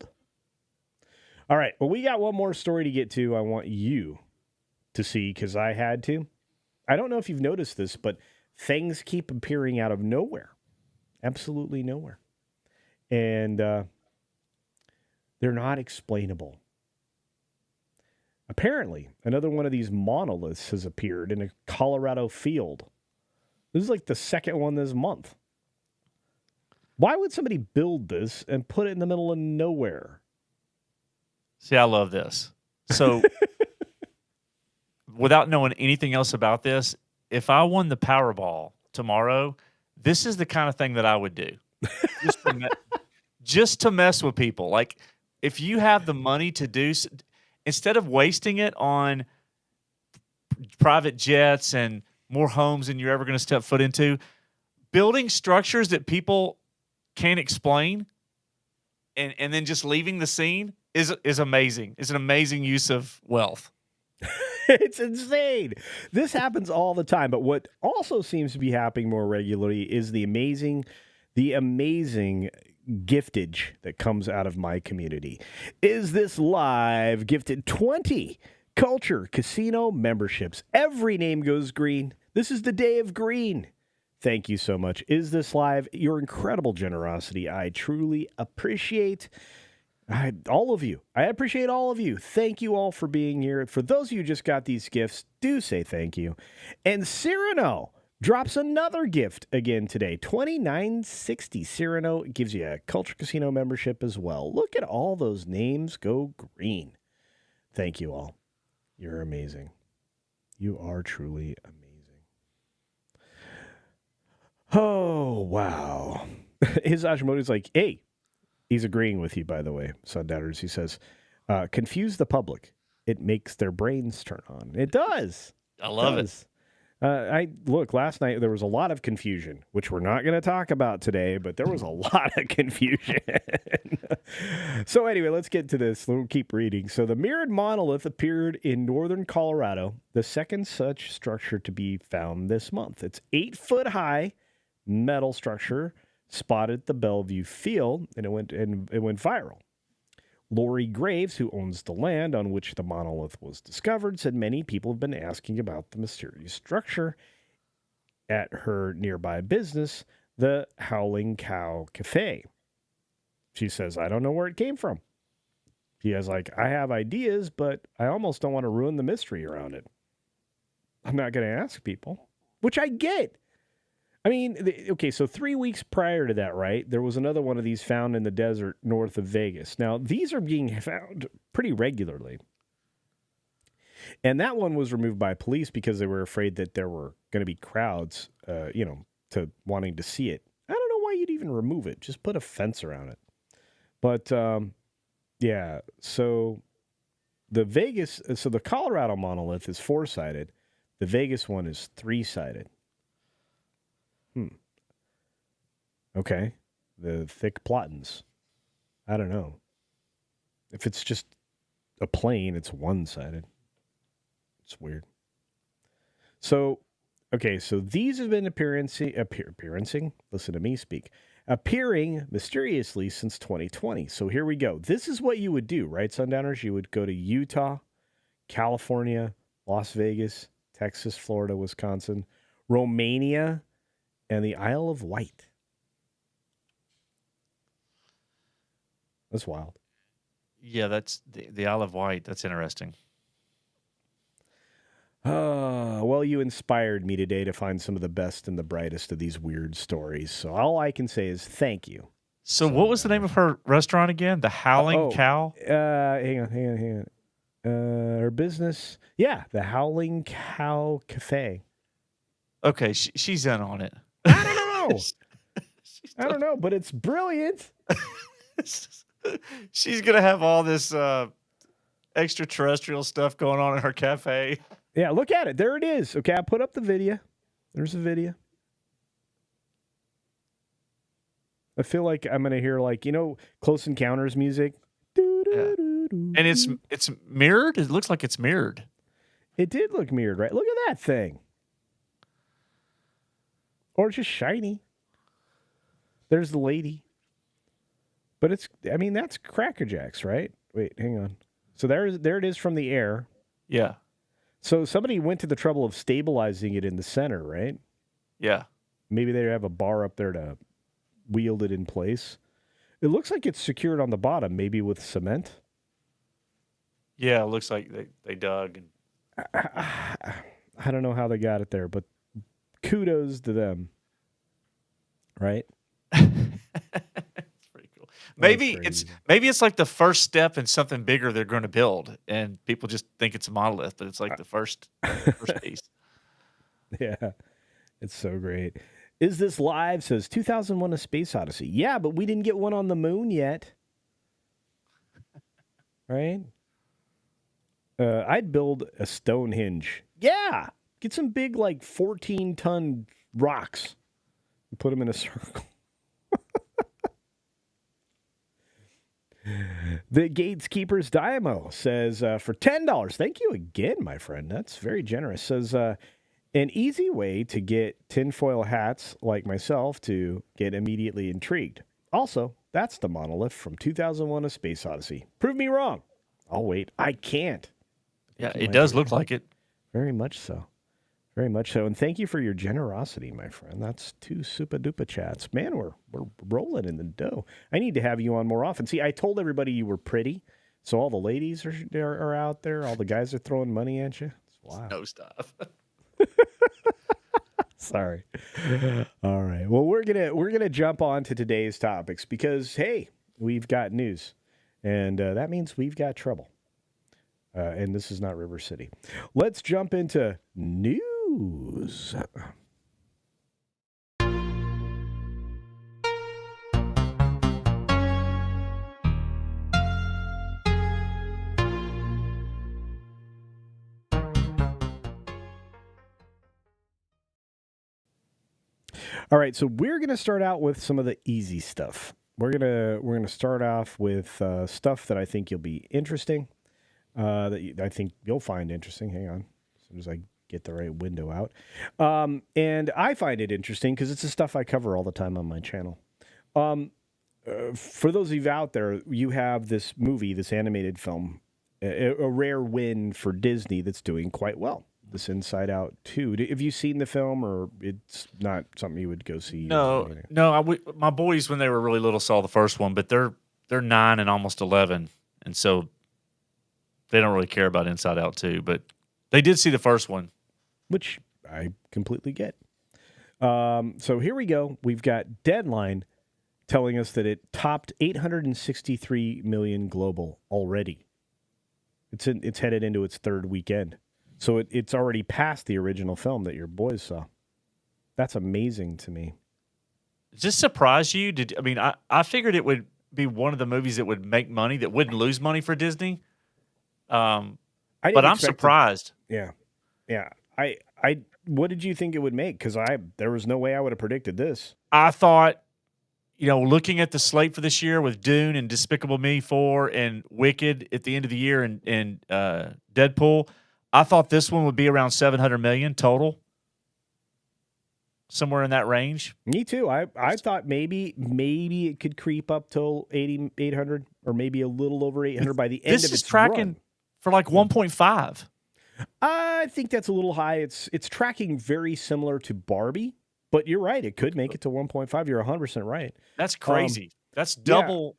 Speaker 1: right. Well, we got one more story to get to. I want you to see, because I had to. I don't know if you've noticed this, but things keep appearing out of nowhere. Absolutely nowhere. And they're not explainable. Apparently, another one of these monoliths has appeared in a Colorado field. This is like the second one this month. Why would somebody build this and put it in the middle of nowhere?
Speaker 2: See, I love this. So, without knowing anything else about this, if I won the Powerball tomorrow, this is the kind of thing that I would do. Just to mess with people. Like, if you have the money to do... Instead of wasting it on private jets and more homes than you're ever going to step foot into, building structures that people can't explain and then just leaving the scene is amazing. It's an amazing use of wealth.
Speaker 1: It's insane. This happens all the time. But what also seems to be happening more regularly is the amazing giftage that comes out of my community. Is This Live gifted 20 Culture Casino memberships. Every name goes green. This is the day of green. Thank you so much. Is This Live? Your incredible generosity. I truly appreciate all of you. I appreciate all of you. Thank you all for being here. For those of you who just got these gifts, do say thank you. And Cyrano drops another gift again today. $29.60. Cyrano gives you a Culture Casino membership as well. Look at all those names go green. Thank you all. You're amazing. You are truly amazing. Oh, wow. His Hashimoto's like, hey, he's agreeing with you, by the way, Sundowners. He says, confuse the public. It makes their brains turn on. It does.
Speaker 2: I love it.
Speaker 1: Look, last night there was a lot of confusion, which we're not going to talk about today, but there was a lot of confusion. So anyway, let's get to this. We'll keep reading. So the mirrored monolith appeared in northern Colorado, the second such structure to be found this month. It's 8-foot-high metal structure spotted at the Bellevue Field, and it went viral. Lori Graves, who owns the land on which the monolith was discovered, said many people have been asking about the mysterious structure at her nearby business, the Howling Cow Cafe. She says, I don't know where it came from. She has I have ideas, but I almost don't want to ruin the mystery around it. I'm not going to ask people, which I get. I mean, okay, so 3 weeks prior to that, right, there was another one of these found in the desert north of Vegas. Now, these are being found pretty regularly. And that one was removed by police because they were afraid that there were going to be crowds, to wanting to see it. I don't know why you'd even remove it. Just put a fence around it. But yeah, so the Colorado monolith is 4-sided. The Vegas one is 3-sided. Okay. The thick platens. I don't know. If it's just a plane, it's 1-sided. It's weird. So, okay, so these have been appearing, listen to me speak, appearing mysteriously since 2020. So here we go. This is what you would do, right, Sundowners? You would go to Utah, California, Las Vegas, Texas, Florida, Wisconsin, Romania, and the Isle of Wight. That's wild.
Speaker 2: Yeah, that's the Isle of Wight. That's interesting.
Speaker 1: Well, you inspired me today to find some of the best and the brightest of these weird stories. So all I can say is thank you.
Speaker 2: So what was the name of her restaurant again? The Howling Cow?
Speaker 1: Hang on. Her business, the Howling Cow Cafe.
Speaker 2: Okay, she's in on it.
Speaker 1: I don't know, but it's brilliant.
Speaker 2: She's going to have all this extraterrestrial stuff going on in her cafe.
Speaker 1: Yeah, look at it. There it is. Okay, I put up the video. There's the video. I feel like I'm going to hear, like, Close Encounters music.
Speaker 2: Yeah. And it's mirrored? It looks like it's mirrored.
Speaker 1: It did look mirrored, right? Look at that thing. Or just shiny. There's the lady. But that's Cracker Jacks, right? Wait, hang on. So there it is from the air.
Speaker 2: Yeah.
Speaker 1: So somebody went to the trouble of stabilizing it in the center, right?
Speaker 2: Yeah.
Speaker 1: Maybe they have a bar up there to wield it in place. It looks like it's secured on the bottom, maybe with cement.
Speaker 2: Yeah, it looks like they dug.
Speaker 1: I don't know how they got it there, but kudos to them. Right?
Speaker 2: It's pretty cool. Maybe it's like the first step in something bigger they're going to build, and people just think it's a monolith, but it's like the first piece.
Speaker 1: Yeah, it's so great. Is this live? Says 2001: A Space Odyssey. Yeah, but we didn't get one on the moon yet. Right? I'd build a Stonehenge. Yeah, get some big, like 14-ton rocks and put them in a circle. The Gateskeeper's Diamo says for $10. Thank you again, my friend. That's very generous. Says an easy way to get tinfoil hats like myself to get immediately intrigued. Also, that's the monolith from 2001: A Space Odyssey. Prove me wrong. I'll wait. I can't.
Speaker 2: Yeah, it does look like it.
Speaker 1: Very much so. Very much so. And thank you for your generosity, my friend. That's 2 super-duper chats. Man, we're rolling in the dough. I need to have you on more often. See, I told everybody you were pretty, so all the ladies are out there. All the guys are throwing money at you. Wow.
Speaker 2: No stuff.
Speaker 1: Sorry. All right. Well, we're gonna jump on to today's topics because, hey, we've got news. And that means we've got trouble. And this is not River City. Let's jump into news. All right, so we're going to start out with some of the easy stuff. We're gonna start off with stuff that I think you'll be interesting. I think you'll find interesting. Hang on, as soon as I get the right window out. And I find it interesting because it's the stuff I cover all the time on my channel. For those of you out there, you have this movie, this animated film, a rare win for Disney that's doing quite well. This Inside Out 2. Have you seen the film, or it's not something you would go see?
Speaker 2: No. My boys, when they were really little, saw the first one, but they're 9 and almost 11, and so they don't really care about Inside Out 2. But they did see the first one,
Speaker 1: which I completely get. So here we go. We've got Deadline telling us that it topped 863 million global already. It's headed into its third weekend. So it's already past the original film that your boys saw. That's amazing to me.
Speaker 2: Does this surprise you? I figured it would be one of the movies that would make money, that wouldn't lose money for Disney.
Speaker 1: I
Speaker 2: But
Speaker 1: didn't
Speaker 2: I'm
Speaker 1: expect it.
Speaker 2: surprised.
Speaker 1: Yeah. Yeah. What did you think it would make? Because there was no way I would have predicted this.
Speaker 2: I thought, looking at the slate for this year with Dune and Despicable Me 4 and Wicked at the end of the year and Deadpool, I thought this one would be around $700 million total. Somewhere in that range.
Speaker 1: Me too. I thought maybe it could creep up till 800 or maybe a little over 800 by the end of its run.
Speaker 2: This is tracking for like 1.5.
Speaker 1: I think that's a little high. It's tracking very similar to Barbie, but you're right. It could make it to 1.5. You're 100% right.
Speaker 2: That's crazy. That's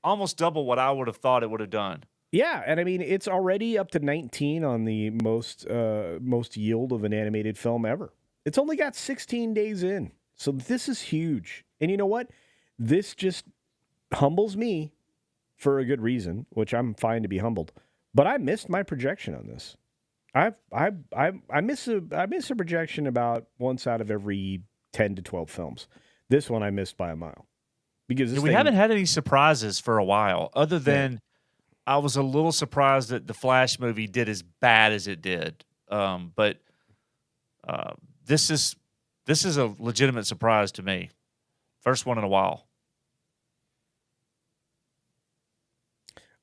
Speaker 2: almost double what I would have thought it would have done.
Speaker 1: Yeah, and I mean it's already up to 19 on the most yield of an animated film ever. It's only got 16 days in. So this is huge. And you know what? This just humbles me for a good reason, which I'm fine to be humbled. But I missed my projection on this. I miss a projection about once out of every 10 to 12 films. This one I missed by a mile. Because
Speaker 2: we haven't had any surprises for a while, other than I was a little surprised that the Flash movie did as bad as it did. But this is a legitimate surprise to me. First one in a while.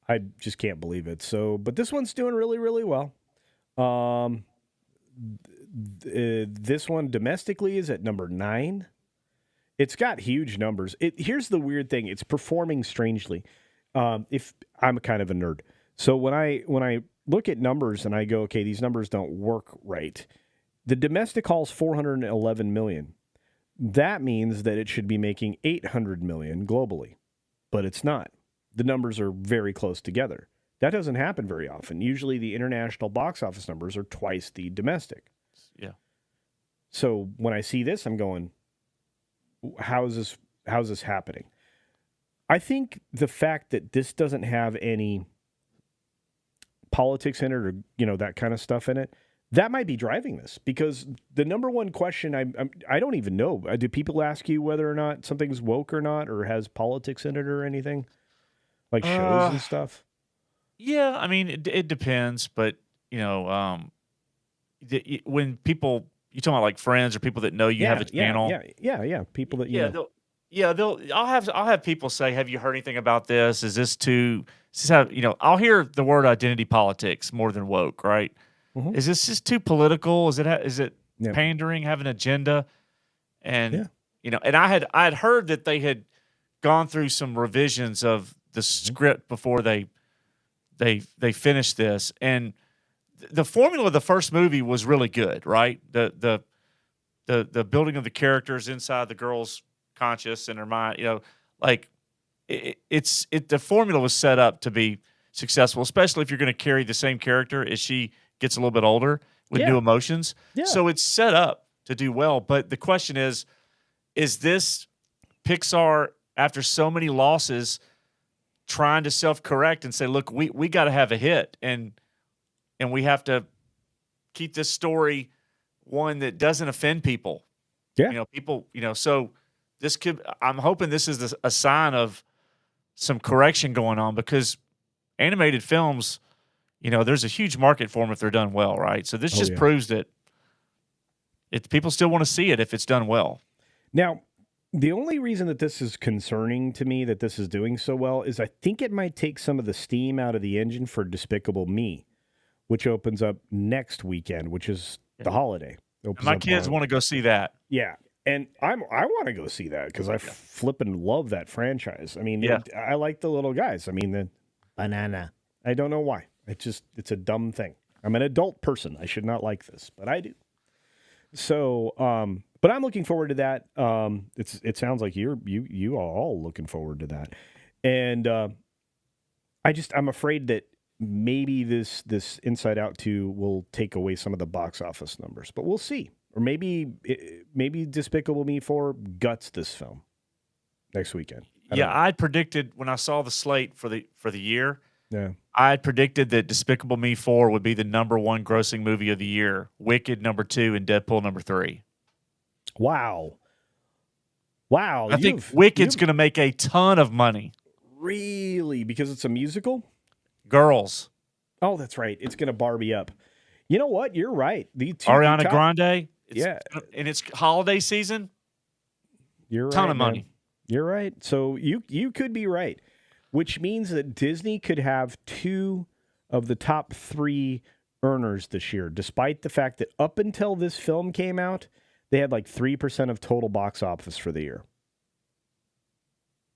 Speaker 1: I just can't believe it. So, but this one's doing really, really well. This one domestically is at number 9. It's got huge numbers. Here's the weird thing. It's performing strangely. If I'm kind of a nerd. So when I look at numbers and I go, okay, these numbers don't work right. The domestic haul's 411 million. That means that it should be making 800 million globally, but it's not. The numbers are very close together. That doesn't happen very often. Usually the international box office numbers are twice the domestic.
Speaker 2: Yeah.
Speaker 1: So when I see this, I'm going, how's this happening? I think the fact that this doesn't have any politics in it or, that kind of stuff in it, that might be driving this, because the number one question I don't even know. Do people ask you whether or not something's woke or not, or has politics in it or anything, like shows and stuff?
Speaker 2: Yeah, I mean it depends, but when people, you talking about like friends or people that know you have a channel,
Speaker 1: people that
Speaker 2: I'll have people say, "Have you heard anything about this? Is this I'll hear the word identity politics more than woke, right? Mm-hmm. Is this just too political? Is it pandering, have an agenda?" And and I had heard that they had gone through some revisions of the script before they finished this, and the formula of the first movie was really good, right? The building of the characters inside the girl's conscious and her mind, the formula was set up to be successful, especially if you're going to carry the same character as she gets a little bit older with new emotions. Yeah. So it's set up to do well. But the question is this Pixar, after so many losses, trying to self-correct and say, look, we got to have a hit, and we have to keep this story one that doesn't offend people. Yeah. So this I'm hoping this is a sign of some correction going on, because animated films, there's a huge market for them if they're done well, right? So this proves that people still want to see it if it's done well.
Speaker 1: Now, the only reason that this is concerning to me, that this is doing so well, is I think it might take some of the steam out of the engine for Despicable Me, which opens up next weekend, which is the holiday.
Speaker 2: My kids want to go see that.
Speaker 1: Yeah. And I want to go see that because I flippin' love that franchise. I mean, I like the little guys. I mean, the banana. I don't know why. It's a dumb thing. I'm an adult person. I should not like this, but I do. So, but I'm looking forward to that. It sounds like you are all looking forward to that. And I'm afraid that maybe this Inside Out 2 will take away some of the box office numbers, but we'll see. Or maybe Despicable Me 4 guts this film next weekend.
Speaker 2: I predicted when I saw the slate for the year. Yeah, I had predicted that Despicable Me 4 would be the number 1 grossing movie of the year, Wicked number 2, and Deadpool number 3.
Speaker 1: Wow. Wow.
Speaker 2: I think Wicked's going to make a ton of money.
Speaker 1: Really? Because it's a musical?
Speaker 2: Girls.
Speaker 1: Oh, that's right. It's going to Barbie up. You know what? You're right.
Speaker 2: Ariana Grande.
Speaker 1: Yeah.
Speaker 2: And it's holiday season.
Speaker 1: You're right.
Speaker 2: Ton of money.
Speaker 1: You're right. So you could be right, which means that Disney could have 2 of the top 3 earners this year, despite the fact that up until this film came out, they had like 3% of total box office for the year.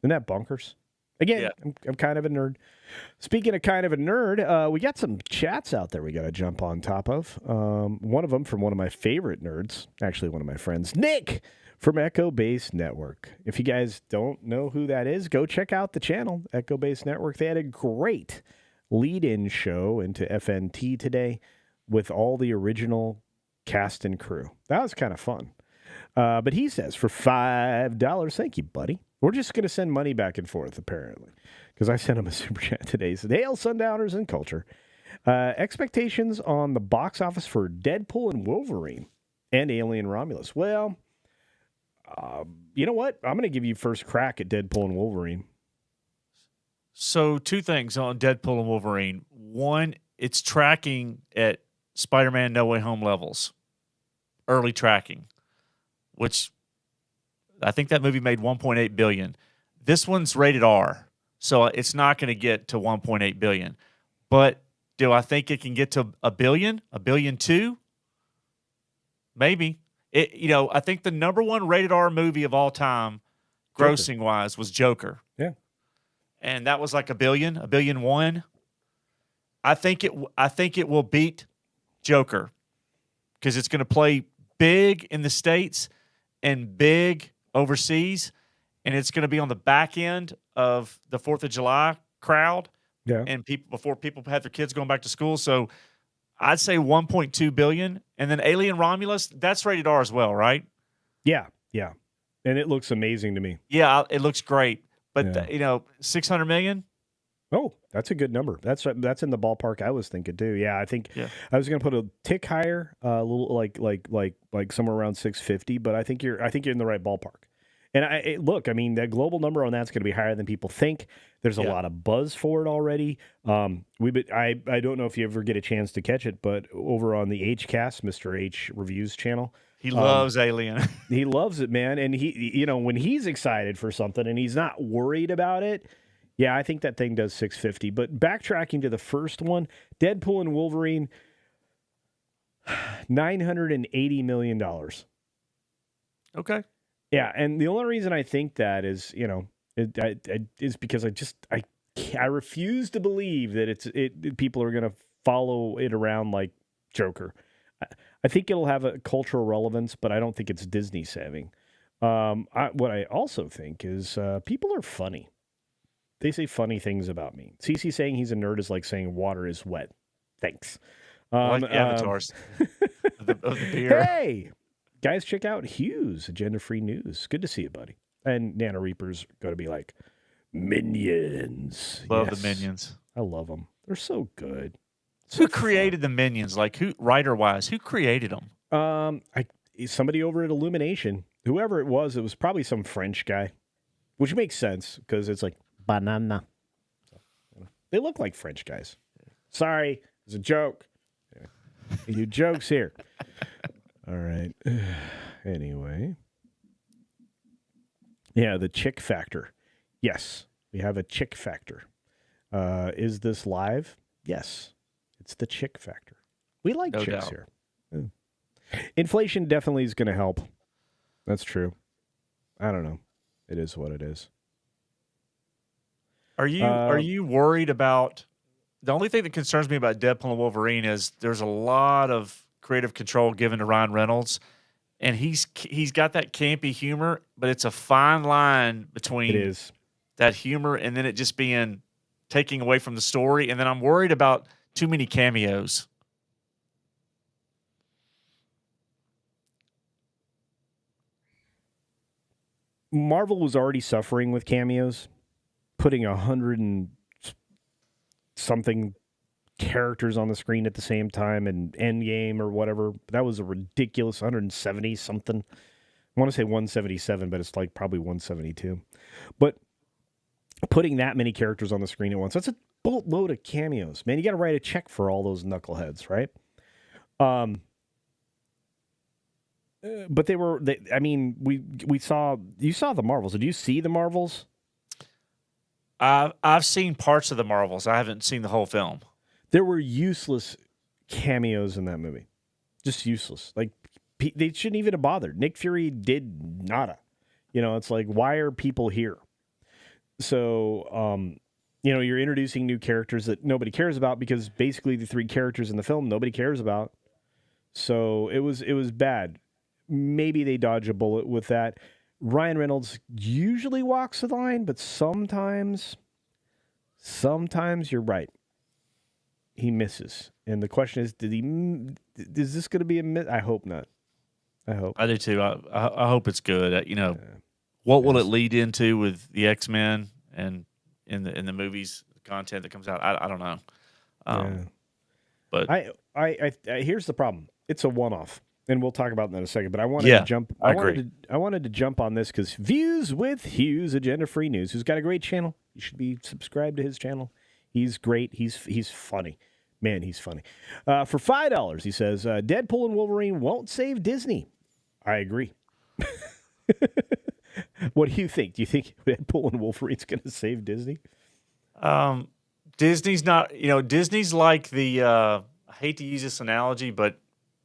Speaker 1: Isn't that bonkers? Again, yeah. I'm kind of a nerd. Speaking of kind of a nerd, we got some chats out there we got to jump on top of. One of them from one of my favorite nerds, actually one of my friends, Nick from Echo Base Network. If you guys don't know who that is, go check out the channel, Echo Base Network. They had a great lead-in show into FNT today with all the original cast and crew. That was kind of fun. But he says, for $5, thank you, buddy. We're just going to send money back and forth, apparently, because I sent him a super chat today. He said, hail, Sundowners and culture. Expectations on the box office for Deadpool and Wolverine and Alien Romulus. Well, you know what? I'm going to give you first crack at Deadpool and Wolverine.
Speaker 2: So 2 things on Deadpool and Wolverine. One, it's tracking at Spider-Man No Way Home levels. Early tracking, which I think that movie made $1.8 billion. This one's rated R, so it's not going to get to $1.8 billion. But do I think it can get to $1 billion? $1.2 billion? Maybe. I think the number 1 rated R movie of all time, grossing wise, was Joker.
Speaker 1: Yeah,
Speaker 2: and that was like $1 billion, $1.1 billion. I think it will beat Joker because it's going to play big in the States and big overseas, and it's going to be on the back end of the 4th of July crowd.
Speaker 1: Yeah,
Speaker 2: and before people have their kids going back to school. So I'd say $1.2 billion, and then Alien Romulus, that's rated R as well, right?
Speaker 1: Yeah, and it looks amazing to me.
Speaker 2: Yeah, it looks great, but $600 million.
Speaker 1: Oh, that's a good number. That's in the ballpark I was thinking too. Yeah, I think I was going to put a tick higher, a little like somewhere around 650. But I think you're in the right ballpark. And look, I mean, that global number on that's going to be higher than people think. There's a lot of buzz for it already. I don't know if you ever get a chance to catch it, but over on the HCast, Mr. H Reviews channel,
Speaker 2: he loves Alien.
Speaker 1: He loves it, man. And he, when he's excited for something and he's not worried about it. Yeah, I think that thing does 650. But backtracking to the first one, Deadpool and Wolverine, $980 million.
Speaker 2: Okay.
Speaker 1: Yeah, and the only reason I think that is, is because I refuse to believe that people are going to follow it around like Joker. I think it'll have a cultural relevance, but I don't think it's Disney saving. What I also think is people are funny. They say funny things about me. CC saying he's a nerd is like saying water is wet. Thanks.
Speaker 2: Like avatars of the beer.
Speaker 1: Hey, guys, check out Hughes, Agenda-Free News. Good to see you, buddy. And Nano Reaper's going to be like, Minions.
Speaker 2: Love the Minions.
Speaker 1: I love them. They're so good.
Speaker 2: Who created the Minions? Like, writer-wise, who created them?
Speaker 1: Somebody over at Illumination. Whoever it was probably some French guy, which makes sense because it's like, banana. They look like French guys. Sorry, it's a joke. We do jokes here. All right. Anyway. Yeah, the chick factor. Yes, we have a chick factor. Is this live? Yes, it's the chick factor. We like
Speaker 2: no
Speaker 1: chicks
Speaker 2: doubt.
Speaker 1: here. Inflation definitely is going to help. That's true. I don't know. It is what it is.
Speaker 2: Are you worried about the only thing that concerns me about Deadpool and Wolverine is there's a lot of creative control given to Ryan Reynolds, and he's got that campy humor, but it's a fine line between that humor and then it just being taking away from the story. And then I'm worried about too many cameos.
Speaker 1: Marvel was already suffering with cameos, putting 100 and something characters on the screen at the same time in Endgame or whatever. That was a ridiculous 170 something. I want to say 177, but it's like probably 172. But putting that many characters on the screen at once, that's a boatload of cameos. Man, you got to write a check for all those knuckleheads, right? But we saw, you saw the Marvels. Did you see the Marvels?
Speaker 2: I've seen parts of the Marvels. I haven't seen the whole film.
Speaker 1: There were useless cameos in that movie. Just useless. Like, they shouldn't even have bothered. Nick Fury did nada. It's like, why are people here? So, you're introducing new characters that nobody cares about because basically the 3 characters in the film nobody cares about. So it was bad. Maybe they dodge a bullet with that. Ryan Reynolds usually walks the line, but sometimes you're right. He misses. And the question is, is this going to be a miss? I hope not. I hope.
Speaker 2: I do too. I hope it's good. What will it lead into with the X-Men and in the movies, the content that comes out? I don't know. But
Speaker 1: I here's the problem. It's a one-off, and we'll talk about that in a second. But I wanted to jump. I wanted to jump on this because Views with Hughes, Agenda-Free News, who's got a great channel. You should be subscribed to his channel. He's great. He's funny. Man, he's funny. For $5, he says, Deadpool and Wolverine won't save Disney. I agree. What do you think? Do you think Deadpool and Wolverine's going to save Disney?
Speaker 2: Disney's not, Disney's like the, I hate to use this analogy, but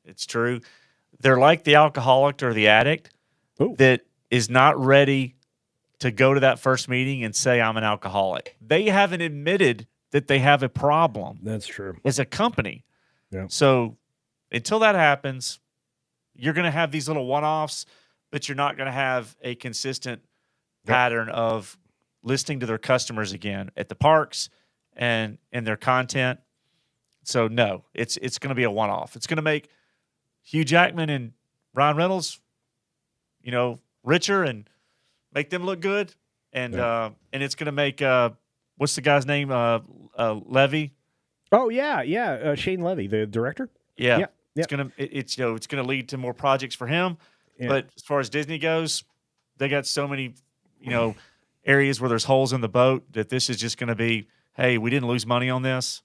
Speaker 2: it's true. They're like the alcoholic or the addict that is not ready to go to that first meeting and say, I'm an alcoholic. They haven't admitted that they have a problem.
Speaker 1: That's true.
Speaker 2: As a company.
Speaker 1: Yeah.
Speaker 2: So until that happens, you're going to have these little one-offs, but you're not going to have a consistent pattern of listening to their customers again at the parks and in their content. So no, it's going to be a one-off. It's going to make Hugh Jackman and Ryan Reynolds, richer and make them look good. And it's going to make what's the guy's name? Levy.
Speaker 1: Oh yeah. Shane Levy, the director.
Speaker 2: Yeah. It's gonna lead to more projects for him. Yeah. But as far as Disney goes, they got so many, areas where there's holes in the boat that this is just going to be, hey, we didn't lose money on this.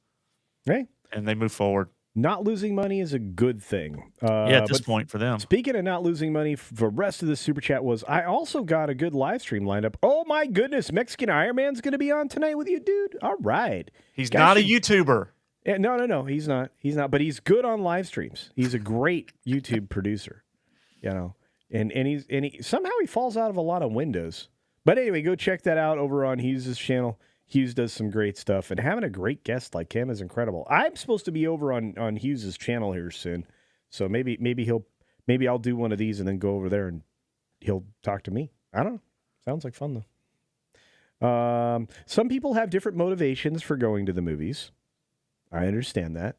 Speaker 1: Right.
Speaker 2: And they move forward.
Speaker 1: Not losing money is a good thing.
Speaker 2: At this point for them.
Speaker 1: Speaking of not losing money, the rest of the Super Chat was, I also got a good live stream lined up. Oh, my goodness. Mexican Iron Man's going to be on tonight with you, dude. All right.
Speaker 2: He's not a YouTuber.
Speaker 1: Yeah, no. He's not. But he's good on live streams. He's a great YouTube producer, and he somehow he falls out of a lot of windows. But anyway, go check that out over on Hughes' channel. Hughes does some great stuff, and having a great guest like him is incredible. I'm supposed to be over on Hughes' channel here soon, so maybe I'll do one of these and then go over there and he'll talk to me. I don't know. Sounds like fun though. Some people have different motivations for going to the movies. I understand that.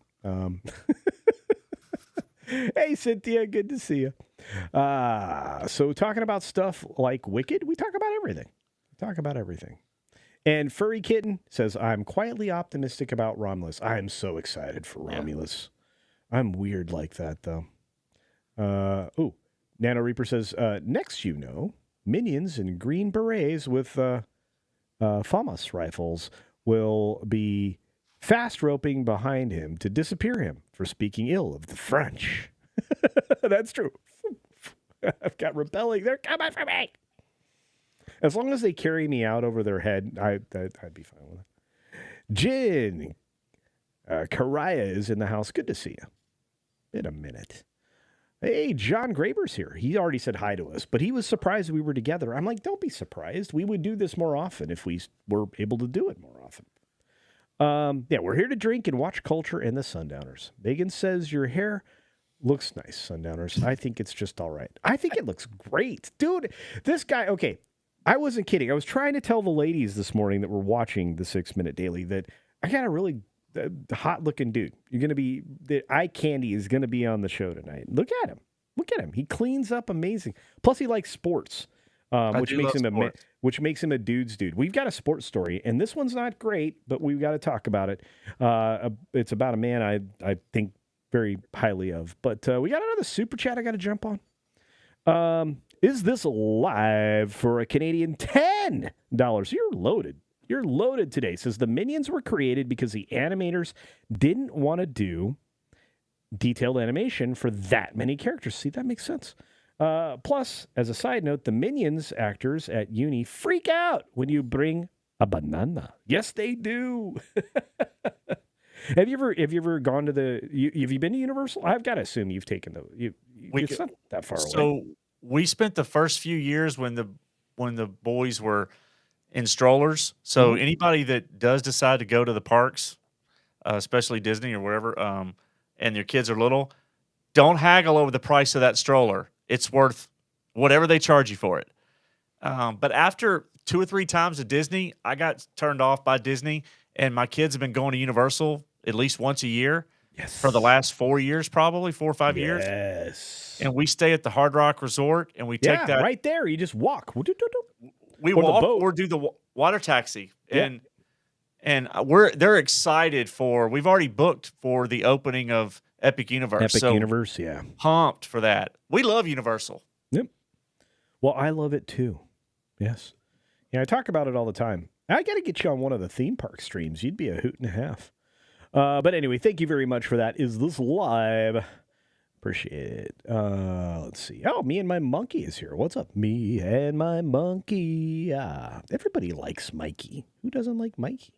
Speaker 1: Hey, Cynthia, good to see you. So talking about stuff like Wicked, we talk about everything. And Furry Kitten says, I'm quietly optimistic about Romulus. I'm so excited for Romulus. Yeah. I'm weird like that, though. Nano Reaper says, next, minions in green berets with FAMAS rifles will be fast roping behind him to disappear him for speaking ill of the French. That's true. I've got rebelling. They're coming for me. As long as they carry me out over their head, I'd be fine with it. Jin Karaya is in the house. Good to see you. In a minute. Hey, John Graber's here. He already said hi to us, but he was surprised we were together. I'm like, don't be surprised. We would do this more often if we were able to do it more often. We're here to drink and watch culture and the Sundowners. Megan says your hair looks nice, Sundowners. I think it's just all right. I think it looks great. Dude, this guy, okay, I wasn't kidding. I was trying to tell the ladies this morning that were watching the 6 Minute Daily that I got a really hot-looking dude. You're going to be, the eye candy is going to be on the show tonight. Look at him. He cleans up amazing. Plus, he likes sports, which makes him a dude's dude. We've got a sports story, and this one's not great, but we've got to talk about it. It's about a man I think very highly of. But we got another super chat I got to jump on. Is this live for a Canadian $10? You're loaded. You're loaded today. Says the Minions were created because the animators didn't want to do detailed animation for that many characters. See, that makes sense. Plus, as a side note, the Minions actors at uni freak out when you bring a banana. Yes, they do. Have you ever gone to have you been to Universal? I've got to assume you've taken it's not that far away.
Speaker 2: So we spent the first few years when the boys were in strollers. So anybody that does decide to go to the parks, especially Disney or wherever, and your kids are little, don't haggle over the price of that stroller. It's worth whatever they charge you for it. But after 2 or 3 times at Disney, I got turned off by Disney, and my kids have been going to Universal at least once a year for the last 4 years, probably 4 or 5 years.
Speaker 1: Yes.
Speaker 2: And we stay at the Hard Rock Resort, and we take that
Speaker 1: right there. You just walk.
Speaker 2: We walk or do the water taxi, and they're excited for. We've already booked for the opening of Epic Universe.
Speaker 1: Universe, yeah.
Speaker 2: Pumped for that. We love Universal.
Speaker 1: Yep. Well, I love it too. Yes. Yeah, I talk about it all the time. I got to get you on one of the theme park streams. You'd be a hoot and a half. But anyway, thank you very much for that. Is this live? Appreciate it. Let's see. Oh, me and my monkey is here. What's up? Me and my monkey. Everybody likes Mikey. Who doesn't like Mikey?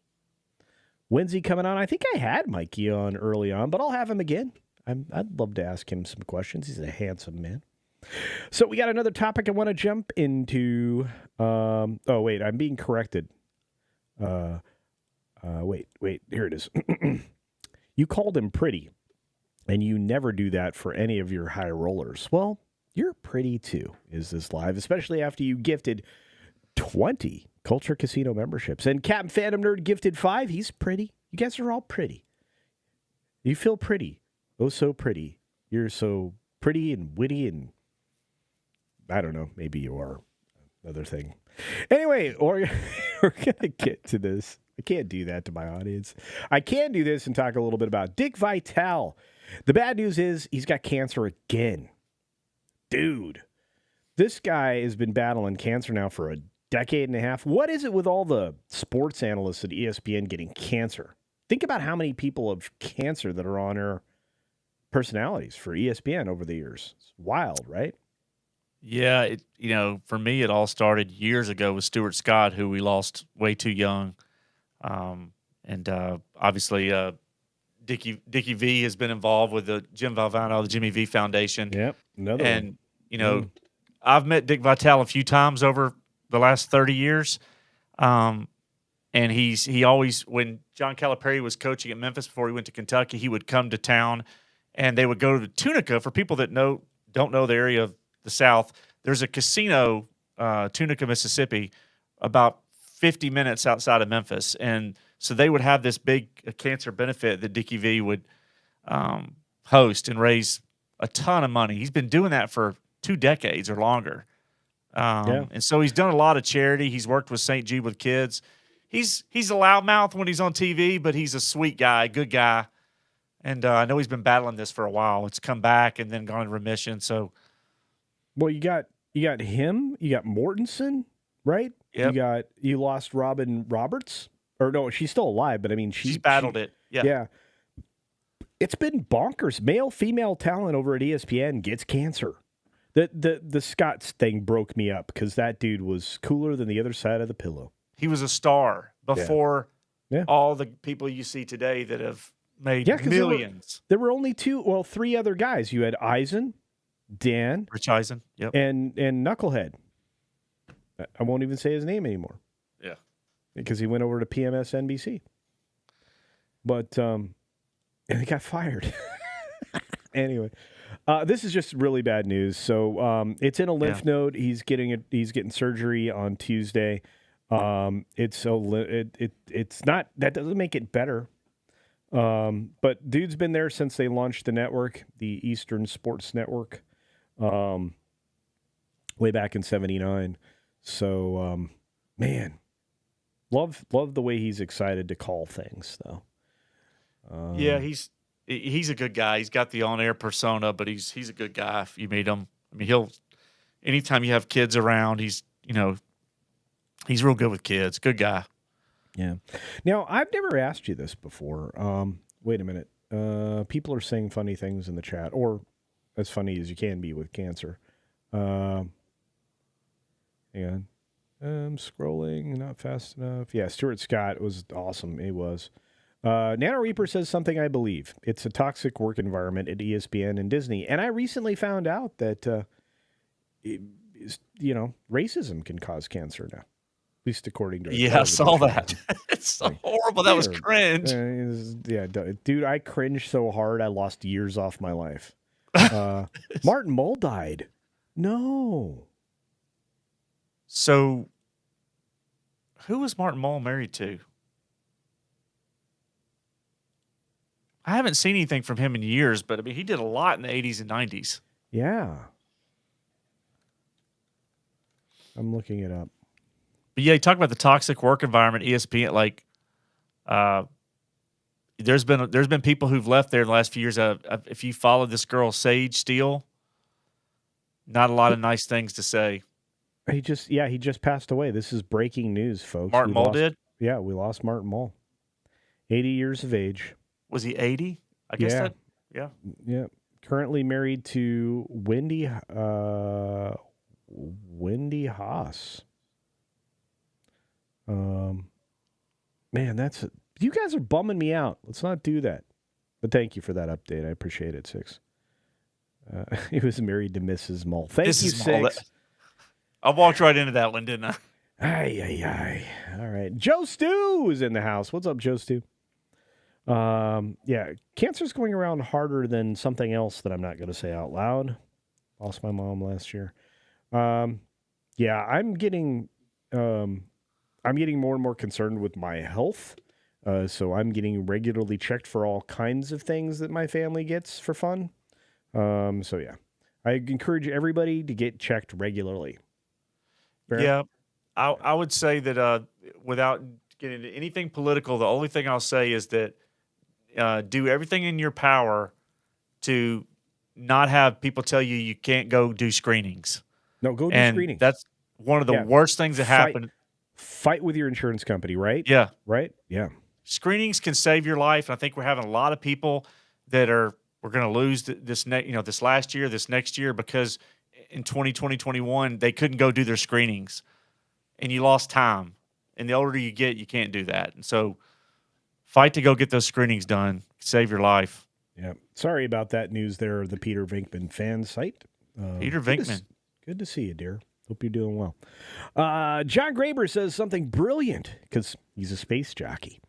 Speaker 1: When's he coming on? I think I had Mikey on early on, but I'll have him again. I'd love to ask him some questions. He's a handsome man. So we got another topic I want to jump into. Oh, wait, I'm being corrected. Wait, here it is. You called him pretty, and you never do that for any of your high rollers. Well, you're pretty too, is this live, especially after you gifted 20 Culture Casino memberships. And Captain Phantom Nerd gifted 5. He's pretty. You guys are all pretty. You feel pretty. Oh, so pretty. You're so pretty and witty and I don't know. Maybe you are. Another thing. Anyway, we're going to get to this. I can't do that to my audience. I can do this and talk a little bit about Dick Vitale. The bad news is he's got cancer again. Dude, this guy has been battling cancer now for a decade and a half. What is it with all the sports analysts at ESPN getting cancer? Think about how many people have cancer that are on air personalities for ESPN over the years. It's wild, right?
Speaker 2: Yeah, for me, it all started years ago with Stuart Scott, who we lost way too young. And obviously, Dickie V has been involved with the Jim Valvano, the Jimmy V Foundation.
Speaker 1: Yep, another one.
Speaker 2: And, I've met Dick Vitale a few times over the last 30 years. And he always, when John Calipari was coaching at Memphis before he went to Kentucky, he would come to town and they would go to Tunica. For people that don't know the area of the South, there's a casino, Tunica, Mississippi, about 50 minutes outside of Memphis. And so they would have this big cancer benefit that Dickie V would host and raise a ton of money. He's been doing that for 2 decades or longer. And so he's done a lot of charity. He's worked with St. Jude with kids. He's a loudmouth when he's on TV, but he's a sweet guy, good guy. And I know he's been battling this for a while. It's come back and then gone in remission. So,
Speaker 1: well, you got him, you got Mortensen, right?
Speaker 2: Yep.
Speaker 1: You lost Robin Roberts, or no, she's still alive, but I mean
Speaker 2: she's battled it.
Speaker 1: Yeah. It's been bonkers. Male, female talent over at ESPN gets cancer. The Scotts thing broke me up because that dude was cooler than the other side of the pillow.
Speaker 2: He was a star before all the people you see today that have made millions.
Speaker 1: There were only 3 other guys. You had Eisen, Dan,
Speaker 2: Rich Eisen,
Speaker 1: and Knucklehead. I won't even say his name anymore.
Speaker 2: Yeah,
Speaker 1: because he went over to PMS NBC. But and he got fired. Anyway, this is just really bad news. So it's in a lymph node. He's getting surgery on Tuesday. It's not, that doesn't make it better. But dude's been there since they launched the network, the Eastern Sports Network, way back in '79. So, man, love the way he's excited to call things, though.
Speaker 2: Yeah, he's a good guy. He's got the on-air persona, but he's a good guy. If you meet him, I mean, anytime you have kids around, he's real good with kids. Good guy.
Speaker 1: Yeah. Now, I've never asked you this before. Wait a minute. People are saying funny things in the chat, or as funny as you can be with cancer. Hang on. I'm scrolling, not fast enough. Yeah, Stuart Scott was awesome. He was. Nano Reaper says something I believe. It's a toxic work environment at ESPN and Disney. And I recently found out that, racism can cause cancer now. At least according to...
Speaker 2: Yeah, I saw that. It's so horrible. That was cringe.
Speaker 1: Dude, I cringed so hard I lost years off my life. Martin Mull died. No.
Speaker 2: So, who was Martin Mull married to? I haven't seen anything from him in years, but I mean, he did a lot in the 80s and 90s.
Speaker 1: Yeah. I'm looking it up.
Speaker 2: But yeah, you talk about the toxic work environment, ESPN, like, there's been people who've left there in the last few years. If you follow this girl, Sage Steele, not a lot of nice things to say.
Speaker 1: He just passed away. This is breaking news, folks.
Speaker 2: Martin Mull did?
Speaker 1: Yeah, we lost Martin Mull. 80 years of age.
Speaker 2: Was he 80? I guess that, yeah.
Speaker 1: Yeah. Currently married to Wendy Haas. Man, you guys are bumming me out. Let's not do that. But thank you for that update. I appreciate it, Six. He was married to Mrs. Mull. Thank you, Six.
Speaker 2: I walked right into that one, didn't I?
Speaker 1: Ay. All right. Joe Stew is in the house. What's up, Joe Stew? Cancer's going around harder than something else that I'm not going to say out loud. Lost my mom last year. I'm getting more and more concerned with my health. So I'm getting regularly checked for all kinds of things that my family gets for fun. I encourage everybody to get checked regularly. Fair?
Speaker 2: Yeah, I would say that without getting into anything political, the only thing I'll say is that do everything in your power to not have people tell you can't go do screenings.
Speaker 1: No, go do screenings.
Speaker 2: That's one of the worst things that happen.
Speaker 1: Fight with your insurance company, right?
Speaker 2: Yeah.
Speaker 1: Right? Yeah.
Speaker 2: Screenings can save your life. And I think we're having a lot of people that we're going to lose this last year, this next year, because in 2021, they couldn't go do their screenings and you lost time. And the older you get, you can't do that. And so fight to go get those screenings done. Save your life.
Speaker 1: Yeah. Sorry about that news there, the Peter Venkman fan site.
Speaker 2: Peter Venkman.
Speaker 1: Good to see you, dear. Hope you're doing well. John Graber says something brilliant because he's a space jockey.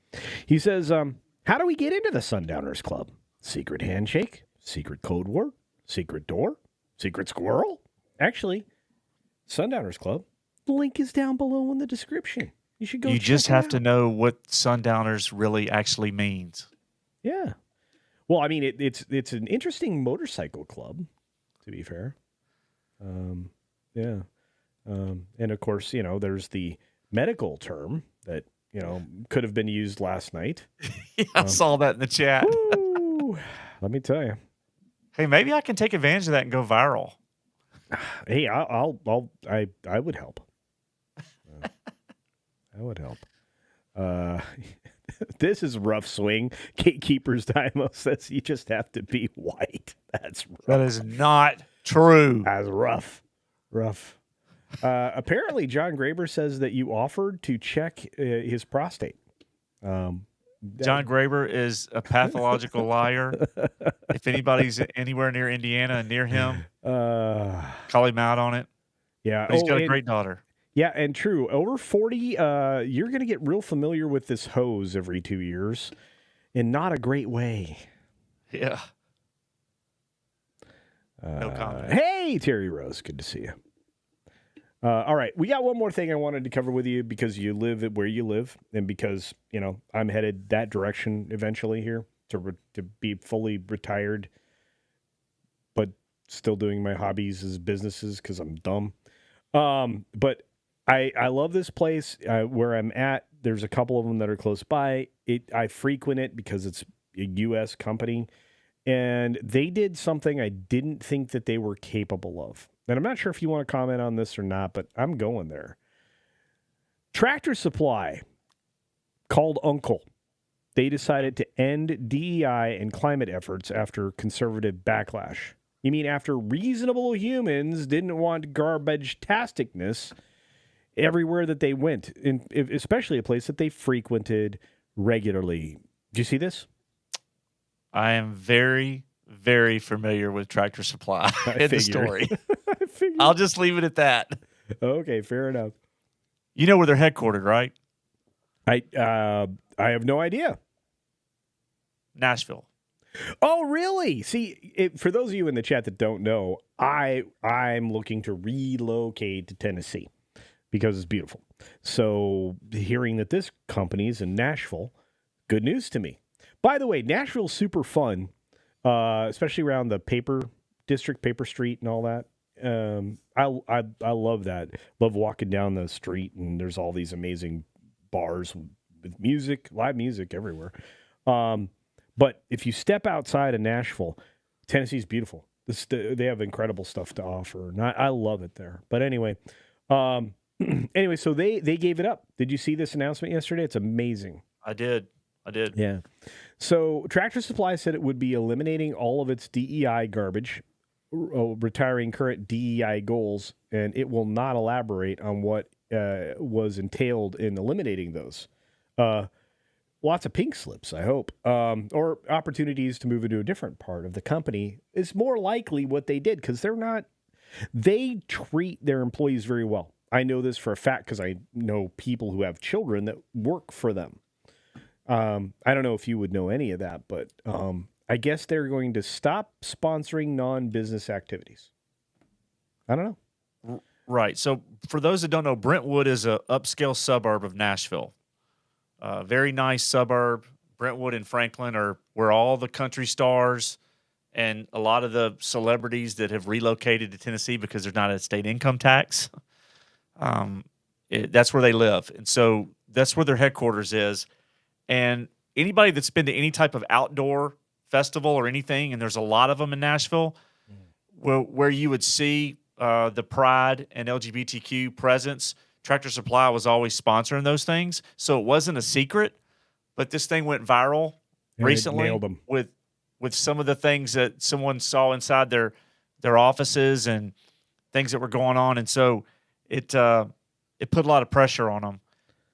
Speaker 1: He says, how do we get into the Sundowners Club? Secret handshake? Secret code word? Secret door? Secret squirrel? Actually, Sundowners Club, the link is down below in the description. You should go check it out.
Speaker 2: You just have to know what Sundowners really actually means.
Speaker 1: Yeah. Well, I mean, it's an interesting motorcycle club, to be fair. And of course, there's the medical term that, could have been used last night.
Speaker 2: Yeah, I saw that in the chat.
Speaker 1: Let me tell you.
Speaker 2: Hey, maybe I can take advantage of that and go viral.
Speaker 1: Hey, I would help. I would help. This is rough swing. Gatekeeper's Dynamo says you just have to be white. That's rough.
Speaker 2: That is not true.
Speaker 1: That's rough. Apparently, John Graber says that you offered to check his prostate.
Speaker 2: John Graber is a pathological liar. If anybody's anywhere near Indiana and near him, call him out on it.
Speaker 1: Yeah,
Speaker 2: but he's got a great daughter.
Speaker 1: Yeah, and true. Over 40, you're going to get real familiar with this hose every 2 years, in not a great way.
Speaker 2: Yeah. No comment.
Speaker 1: Hey, Terry Rose, good to see you. All right, we got one more thing I wanted to cover with you because you live where you live, and because I'm headed that direction eventually here to be fully retired, but still doing my hobbies as businesses because I'm dumb. But I love this place where I'm at. There's a couple of them that are close by. I frequent it because it's a U.S. company, and they did something I didn't think that they were capable of. And I'm not sure if you want to comment on this or not, but I'm going there. Tractor Supply called Uncle. They decided to end DEI and climate efforts after conservative backlash. You mean after reasonable humans didn't want garbage-tasticness everywhere that they went, especially a place that they frequented regularly. Do you see this?
Speaker 2: I am very, very familiar with Tractor Supply in the story. I'll just leave it at that.
Speaker 1: Okay, fair enough.
Speaker 2: You know where they're headquartered, right?
Speaker 1: I have no idea.
Speaker 2: Nashville.
Speaker 1: Oh, really? See, for those of you in the chat that don't know, I'm looking to relocate to Tennessee because it's beautiful. So hearing that this company is in Nashville, good news to me. By the way, Nashville's super fun, especially around the Paper District, Paper Street, and all that. I love that. Love walking down the street, and there's all these amazing bars with music, live music everywhere. But if you step outside of Nashville, Tennessee's beautiful. They have incredible stuff to offer, and I love it there. But anyway, so they gave it up. Did you see this announcement yesterday? It's amazing.
Speaker 2: I did.
Speaker 1: Yeah. So Tractor Supply said it would be eliminating all of its DEI garbage, retiring current DEI goals, and it will not elaborate on what was entailed in eliminating those. Lots of pink slips, I hope, or opportunities to move into a different part of the company is more likely what they did, because they treat their employees very well. I know this for a fact because I know people who have children that work for them. I don't know if you would know any of that, but I guess they're going to stop sponsoring non-business activities. I don't know.
Speaker 2: Right. So for those that don't know, Brentwood is an upscale suburb of Nashville. Very nice suburb. Brentwood and Franklin are where all the country stars and a lot of the celebrities that have relocated to Tennessee because there's not a state income tax. That's where they live. And so that's where their headquarters is. And anybody that's been to any type of outdoor festival or anything, and there's a lot of them in Nashville, where you would see the pride and LGBTQ presence, Tractor Supply was always sponsoring those things. So it wasn't a secret, but this thing went viral recently with some of the things that someone saw inside their offices and things that were going on. And so it put a lot of pressure on them.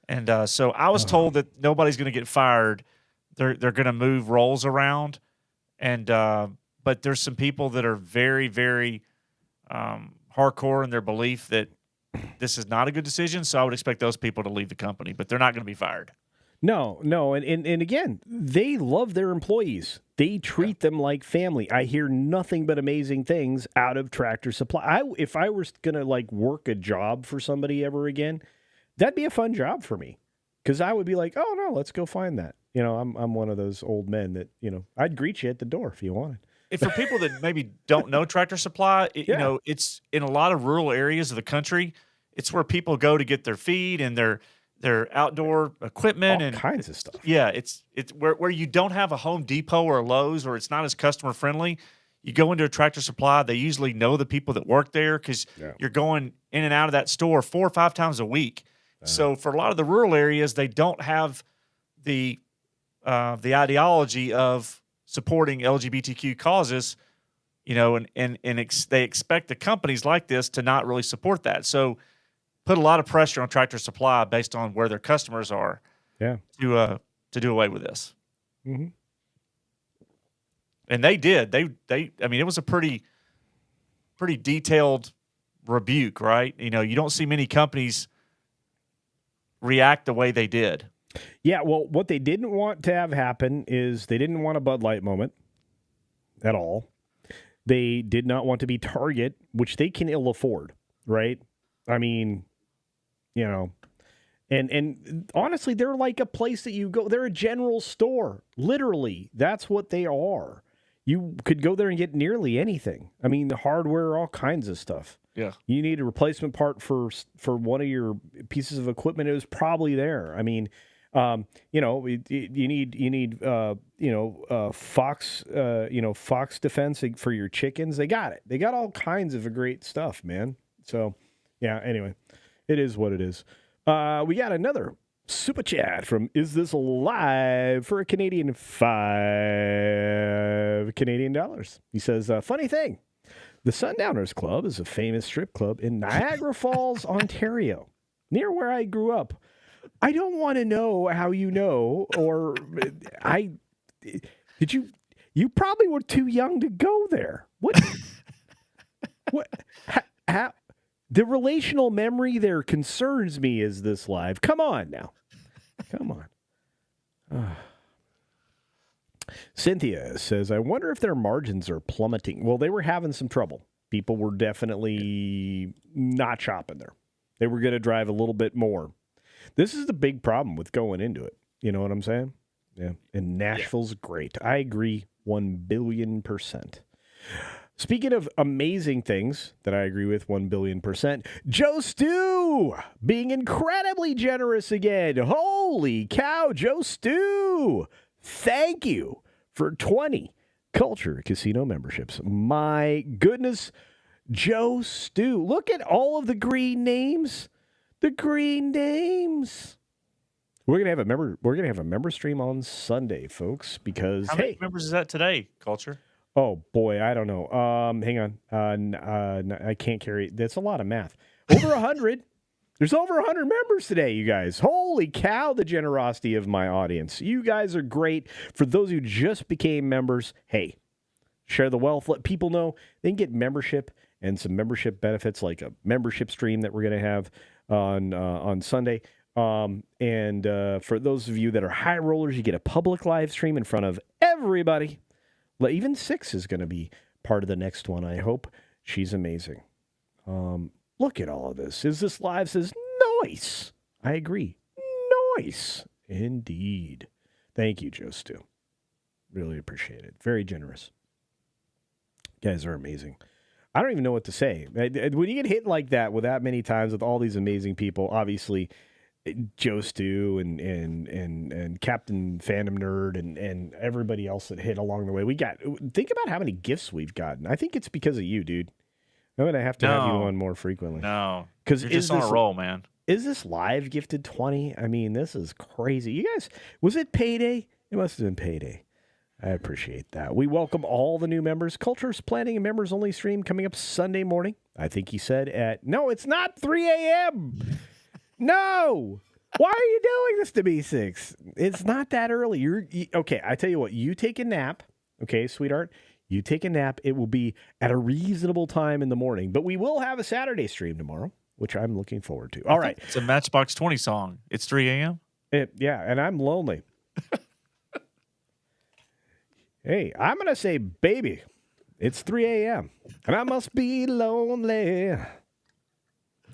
Speaker 2: And so I was told that nobody's going to get fired. They're going to move roles around, and but there's some people that are very, very hardcore in their belief that this is not a good decision. So I would expect those people to leave the company, but they're not going to be fired.
Speaker 1: No, and again, they love their employees. They treat them like family. I hear nothing but amazing things out of Tractor Supply. If I was going to work a job for somebody ever again, that'd be a fun job for me, because I would be like, oh no, let's go find that. I'm one of those old men that, I'd greet you at the door if you wanted.
Speaker 2: And for people that maybe don't know Tractor Supply, it's in a lot of rural areas of the country. It's where people go to get their feed and their outdoor equipment and
Speaker 1: kinds of stuff.
Speaker 2: Yeah, it's where you don't have a Home Depot or a Lowe's, or it's not as customer friendly. You go into a Tractor Supply, they usually know the people that work there because you're going in and out of that store 4 or 5 times a week. So for a lot of the rural areas, they don't have the ideology of supporting LGBTQ causes, and they expect the companies like this to not really support that. So put a lot of pressure on Tractor Supply based on where their customers are.
Speaker 1: Yeah.
Speaker 2: To do away with this.
Speaker 1: Mm-hmm.
Speaker 2: And they did. It was a pretty detailed rebuke, right? You don't see many companies react the way they did.
Speaker 1: Yeah, well, what they didn't want to have happen is they didn't want a Bud Light moment at all. They did not want to be Target, which they can ill afford, right? I mean, and honestly, they're like a place that you go. They're a general store. Literally, that's what they are. You could go there and get nearly anything. I mean, the hardware, all kinds of stuff.
Speaker 2: Yeah.
Speaker 1: You need a replacement part for one of your pieces of equipment, it was probably there. I mean, You need Fox Fox Defense for your chickens. They got it. They got all kinds of great stuff, man. So yeah. Anyway, it is what it is. We got another super chat from Is This Live for a Canadian $5 Canadian. He says, funny thing, the Sundowners Club is a famous strip club in Niagara Falls, Ontario, near where I grew up. I don't want to know how you know, or you probably were too young to go there. What? How, the relational memory there concerns me. Is This Live? Come on now. Come on. Cynthia says, I wonder if their margins are plummeting. Well, they were having some trouble. People were definitely not shopping there. They were going to drive a little bit more. This is the big problem with going into it. You know what I'm saying? Yeah. And Nashville's great. I agree 1,000,000,000%. Speaking of amazing things that I agree with 1,000,000,000%, Joe Stew being incredibly generous again. Holy cow, Joe Stew. Thank you for 20 Culture Casino memberships. My goodness, Joe Stew. Look at all of the green names. The green names. We're gonna have a member stream on Sunday, folks. Because
Speaker 2: how many members is that today, Culture?
Speaker 1: Oh boy, I don't know. Hang on. I can't carry. That's a lot of math. Over 100. There's over 100 members today, you guys. Holy cow, the generosity of my audience. You guys are great. For those who just became members, hey, share the wealth. Let people know they can get membership and some membership benefits, like a membership stream that we're going to have on Sunday. And for those of you that are high rollers, you get a public live stream in front of everybody. Even Six is going to be part of the next one, I hope. She's amazing. Look at all of this. Is This Live says, nice. I agree. Nice. Indeed. Thank you, Joe Stew. Really appreciate it. Very generous. You guys are amazing. I don't even know what to say. When you get hit like that with that many times with all these amazing people, obviously Joe Stew and Captain Fandom Nerd and everybody else that hit along the way. Think about how many gifts we've gotten. I think it's because of you, dude. I'm going to have to have you on more frequently.
Speaker 2: No, because you're just on a roll, man.
Speaker 1: Is This Live gifted 20? I mean, this is crazy. You guys, was it payday? It must have been payday. I appreciate that. We welcome all the new members. Culture's planning a members-only stream coming up Sunday morning. I think he said no, it's not 3 a.m. No. Why are you doing this to me, Six? It's not that early. Okay, I tell you what. You take a nap, okay, sweetheart? You take a nap. It will be at a reasonable time in the morning. But we will have a Saturday stream tomorrow, which I'm looking forward to. All right.
Speaker 2: It's a Matchbox 20 song. It's 3 a.m.?
Speaker 1: Yeah, and I'm lonely. Hey, I'm going to say, baby, it's 3 a.m. and I must be lonely.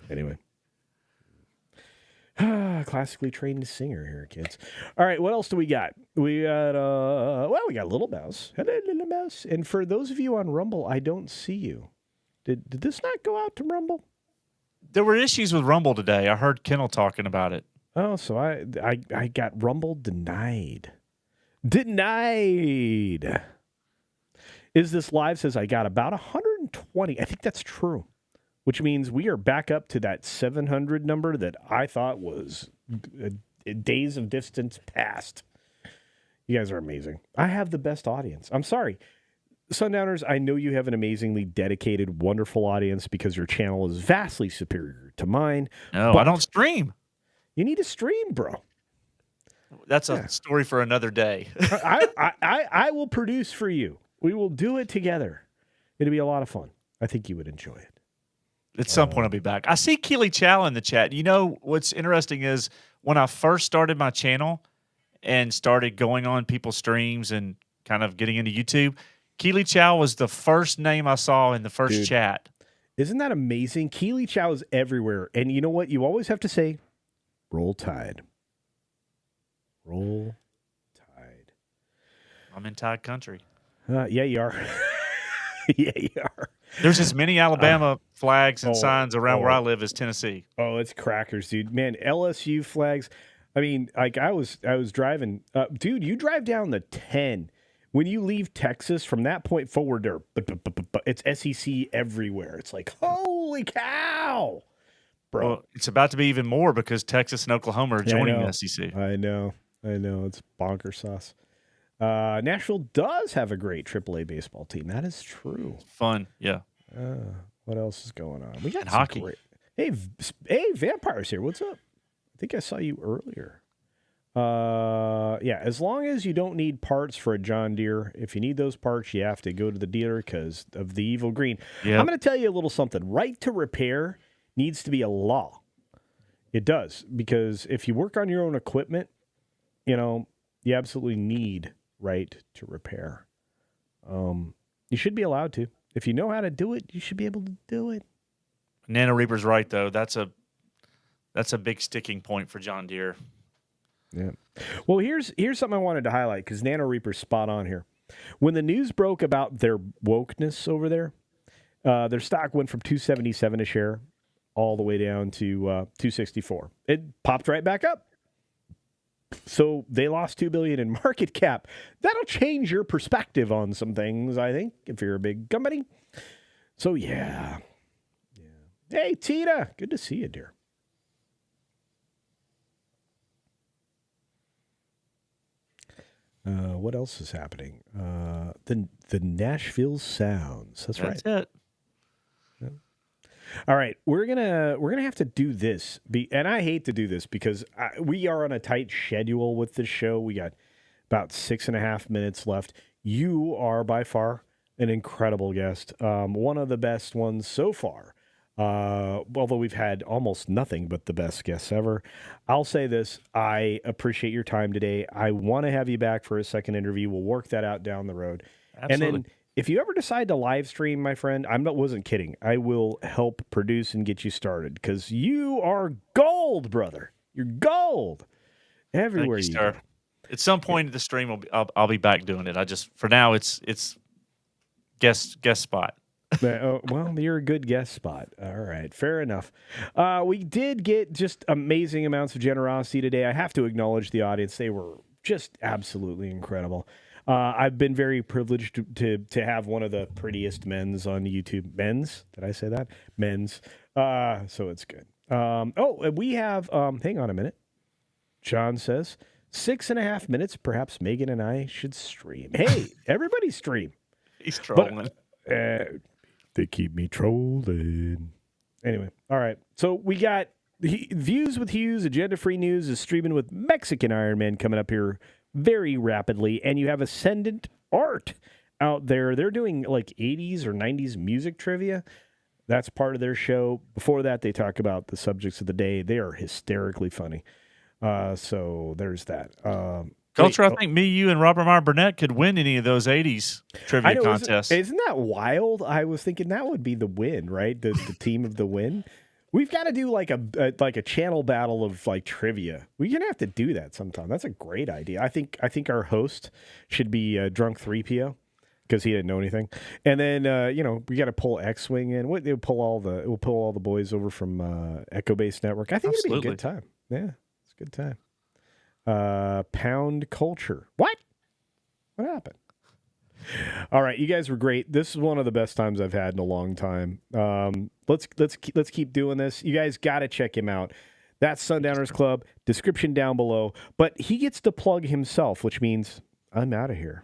Speaker 1: Anyway. Classically trained singer here, kids. All right, what else do we got? We got, we got Little Mouse. Hello, Little Mouse. And for those of you on Rumble, I don't see you. Did this not go out to Rumble?
Speaker 2: There were issues with Rumble today. I heard Kendall talking about it.
Speaker 1: Oh, so I got Rumble denied. Denied. Is This Live says I got about 120. I think that's true. Which means we are back up to that 700 number that I thought was days of distance past. You guys are amazing. I have the best audience. I'm sorry. Sundowners, I know you have an amazingly dedicated, wonderful audience because your channel is vastly superior to mine.
Speaker 2: No, I don't stream.
Speaker 1: You need to stream, bro.
Speaker 2: That's a story for another day.
Speaker 1: I will produce for you. We will do it together. It'll be a lot of fun. I think you would enjoy it.
Speaker 2: At some point, I'll be back. I see Keely Chow in the chat. You know, what's interesting is when I first started my channel and started going on people's streams and kind of getting into YouTube, Keely Chow was the first name I saw in the first chat.
Speaker 1: Isn't that amazing? Keely Chow is everywhere. And you know what? You always have to say, roll tide. Roll tide.
Speaker 2: I'm in Tide country.
Speaker 1: Yeah, you are. Yeah, you are.
Speaker 2: There's as many Alabama flags and signs around where I live as Tennessee.
Speaker 1: Oh, it's crackers, dude. Man, LSU flags. I mean, like I was driving, dude. You drive down the 10 when you leave Texas. From that point forward, it's SEC everywhere. It's like holy cow, bro.
Speaker 2: Well, it's about to be even more because Texas and Oklahoma are joining the SEC.
Speaker 1: I know. It's bonker sauce. Nashville does have a great AAA baseball team. That is true.
Speaker 2: Fun, yeah.
Speaker 1: What else is going on? We got
Speaker 2: and hockey.
Speaker 1: Hey, Vampire's here. What's up? I think I saw you earlier. Yeah, as long as you don't need parts for a John Deere, if you need those parts, you have to go to the dealer because of the evil green. Yep. I'm going to tell you a little something. Right to repair needs to be a law. It does, because if you work on your own equipment, you absolutely need right to repair. You should be allowed to. If you know how to do it, you should be able to do it.
Speaker 2: Nano Reaper's right, though. That's a big sticking point for John Deere.
Speaker 1: Yeah. Well, here's something I wanted to highlight because Nano Reaper's spot on here. When the news broke about their wokeness over there, their stock went from $277 a share all the way down to $264. It popped right back up. So they lost $2 billion in market cap. That'll change your perspective on some things, I think, if you're a big company. So yeah. Hey, Tina, good to see you, dear. What else is happening? The Nashville Sounds. That's right.
Speaker 2: That's it.
Speaker 1: Yeah. All right, we're gonna have to do this, and I hate to do this because we are on a tight schedule with this show. We got about 6.5 minutes left. You are by far an incredible guest, one of the best ones so far. Although we've had almost nothing but the best guests ever. I'll say this, I appreciate your time today. I want to have you back for a second interview. We'll work that out down the road.
Speaker 2: Absolutely.
Speaker 1: And then if you ever decide to live stream, my friend, wasn't kidding. I will help produce and get you started because you are gold, brother. You're gold. Everywhere you go.
Speaker 2: At some point in the stream, I'll be back doing it. For now, it's guest spot.
Speaker 1: Well, you're a good guest spot. All right, fair enough. We did get just amazing amounts of generosity today. I have to acknowledge the audience. They were just absolutely incredible. I've been very privileged to have one of the prettiest men's on YouTube. Men's? Did I say that? Men's. So it's good. We have, hang on a minute. John says, 6.5 minutes. Perhaps Megan and I should stream. Hey, everybody stream.
Speaker 2: He's trolling.
Speaker 1: They keep me trolling. Anyway, all right. So we got Views with Hughes, Agenda Free News is streaming with Mexican Iron Man coming up here very rapidly. And you have Ascendant Art out there. They're doing like 80s or 90s music trivia. That's part of their show. Before that, they talk about the subjects of the day. They are hysterically funny. So there's that.
Speaker 2: Culture, I think me, you, and Robert Meyer Burnett could win any of those 80s trivia contests.
Speaker 1: Isn't that wild? I was thinking that would be the win, right? The team of the win. We've got to do like a channel battle of like trivia. We're gonna have to do that sometime. That's a great idea. I think our host should be Drunk 3PO because he didn't know anything. And then we got to pull X-Wing in. We'll pull all the boys over from Echo Base Network. I think it'd be a good time. Yeah, it's a good time. Pound Culture. What happened? All right, you guys were great. This is one of the best times I've had in a long time. Let's keep doing this. You guys got to check him out. That's Sundowners Club. Description down below. But he gets to plug himself, which means I'm out of here.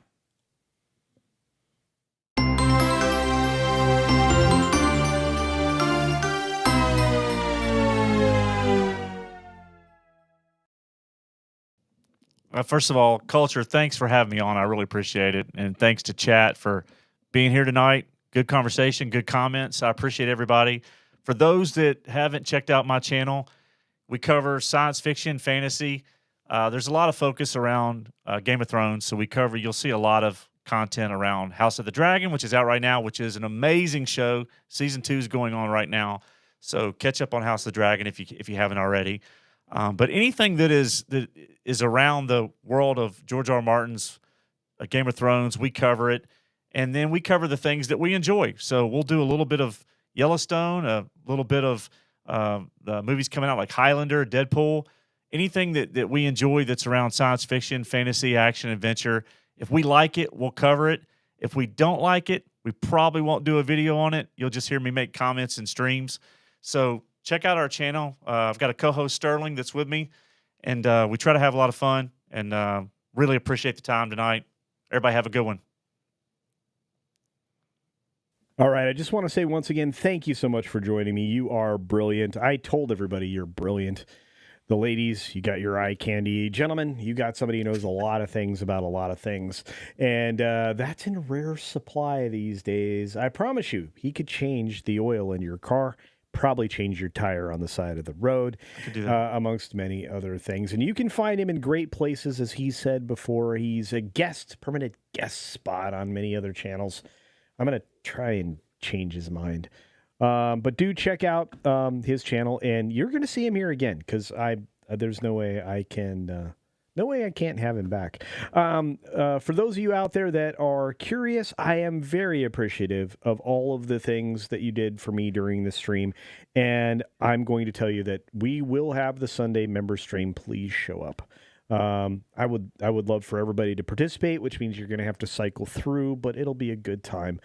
Speaker 2: First of all, Culture, thanks for having me on. I really appreciate it. And thanks to Chat for being here tonight. Good conversation, good comments. I appreciate everybody. For those that haven't checked out my channel, we cover science fiction, fantasy. There's a lot of focus around Game of Thrones. So you'll see a lot of content around House of the Dragon, which is out right now, which is an amazing show. Season 2 is going on right now. So catch up on House of the Dragon if you haven't already. But anything that is around the world of George R. R. Martin's Game of Thrones, we cover it. And then we cover the things that we enjoy. So we'll do a little bit of Yellowstone, a little bit of the movies coming out like Highlander, Deadpool. anything that we enjoy that's around science fiction, fantasy, action, adventure. If we like it, we'll cover it. If we don't like it, we probably won't do a video on it. You'll just hear me make comments and streams. So check out our channel. I've got a co-host, Sterling, that's with me, and we try to have a lot of fun, and really appreciate the time tonight. Everybody have a good one.
Speaker 1: All right, I just want to say once again, thank you so much for joining me. You are brilliant. I told everybody you're brilliant. The ladies, you got your eye candy. Gentlemen, you got somebody who knows a lot of things about a lot of things. And that's in rare supply these days. I promise you, he could change the oil in your car, probably change your tire on the side of the road, amongst many other things. And you can find him in great places, as he said before. He's a permanent guest spot on many other channels. I'm going to try and change his mind. But do check out his channel, and you're going to see him here again, because there's no way I can't have him back. For those of you out there that are curious, I am very appreciative of all of the things that you did for me during the stream, and I'm going to tell you that we will have the Sunday member stream. Please show up. I would love for everybody to participate, which means you're going to have to cycle through, but it'll be a good time.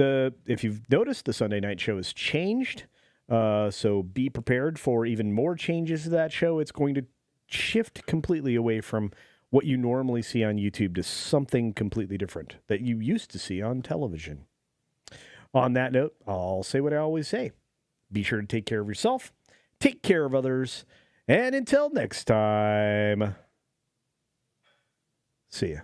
Speaker 1: If you've noticed, the Sunday night show has changed, so be prepared for even more changes to that show. It's going to shift completely away from what you normally see on YouTube to something completely different that you used to see on television. On that note, I'll say what I always say. Be sure to take care of yourself, take care of others, and until next time, see ya.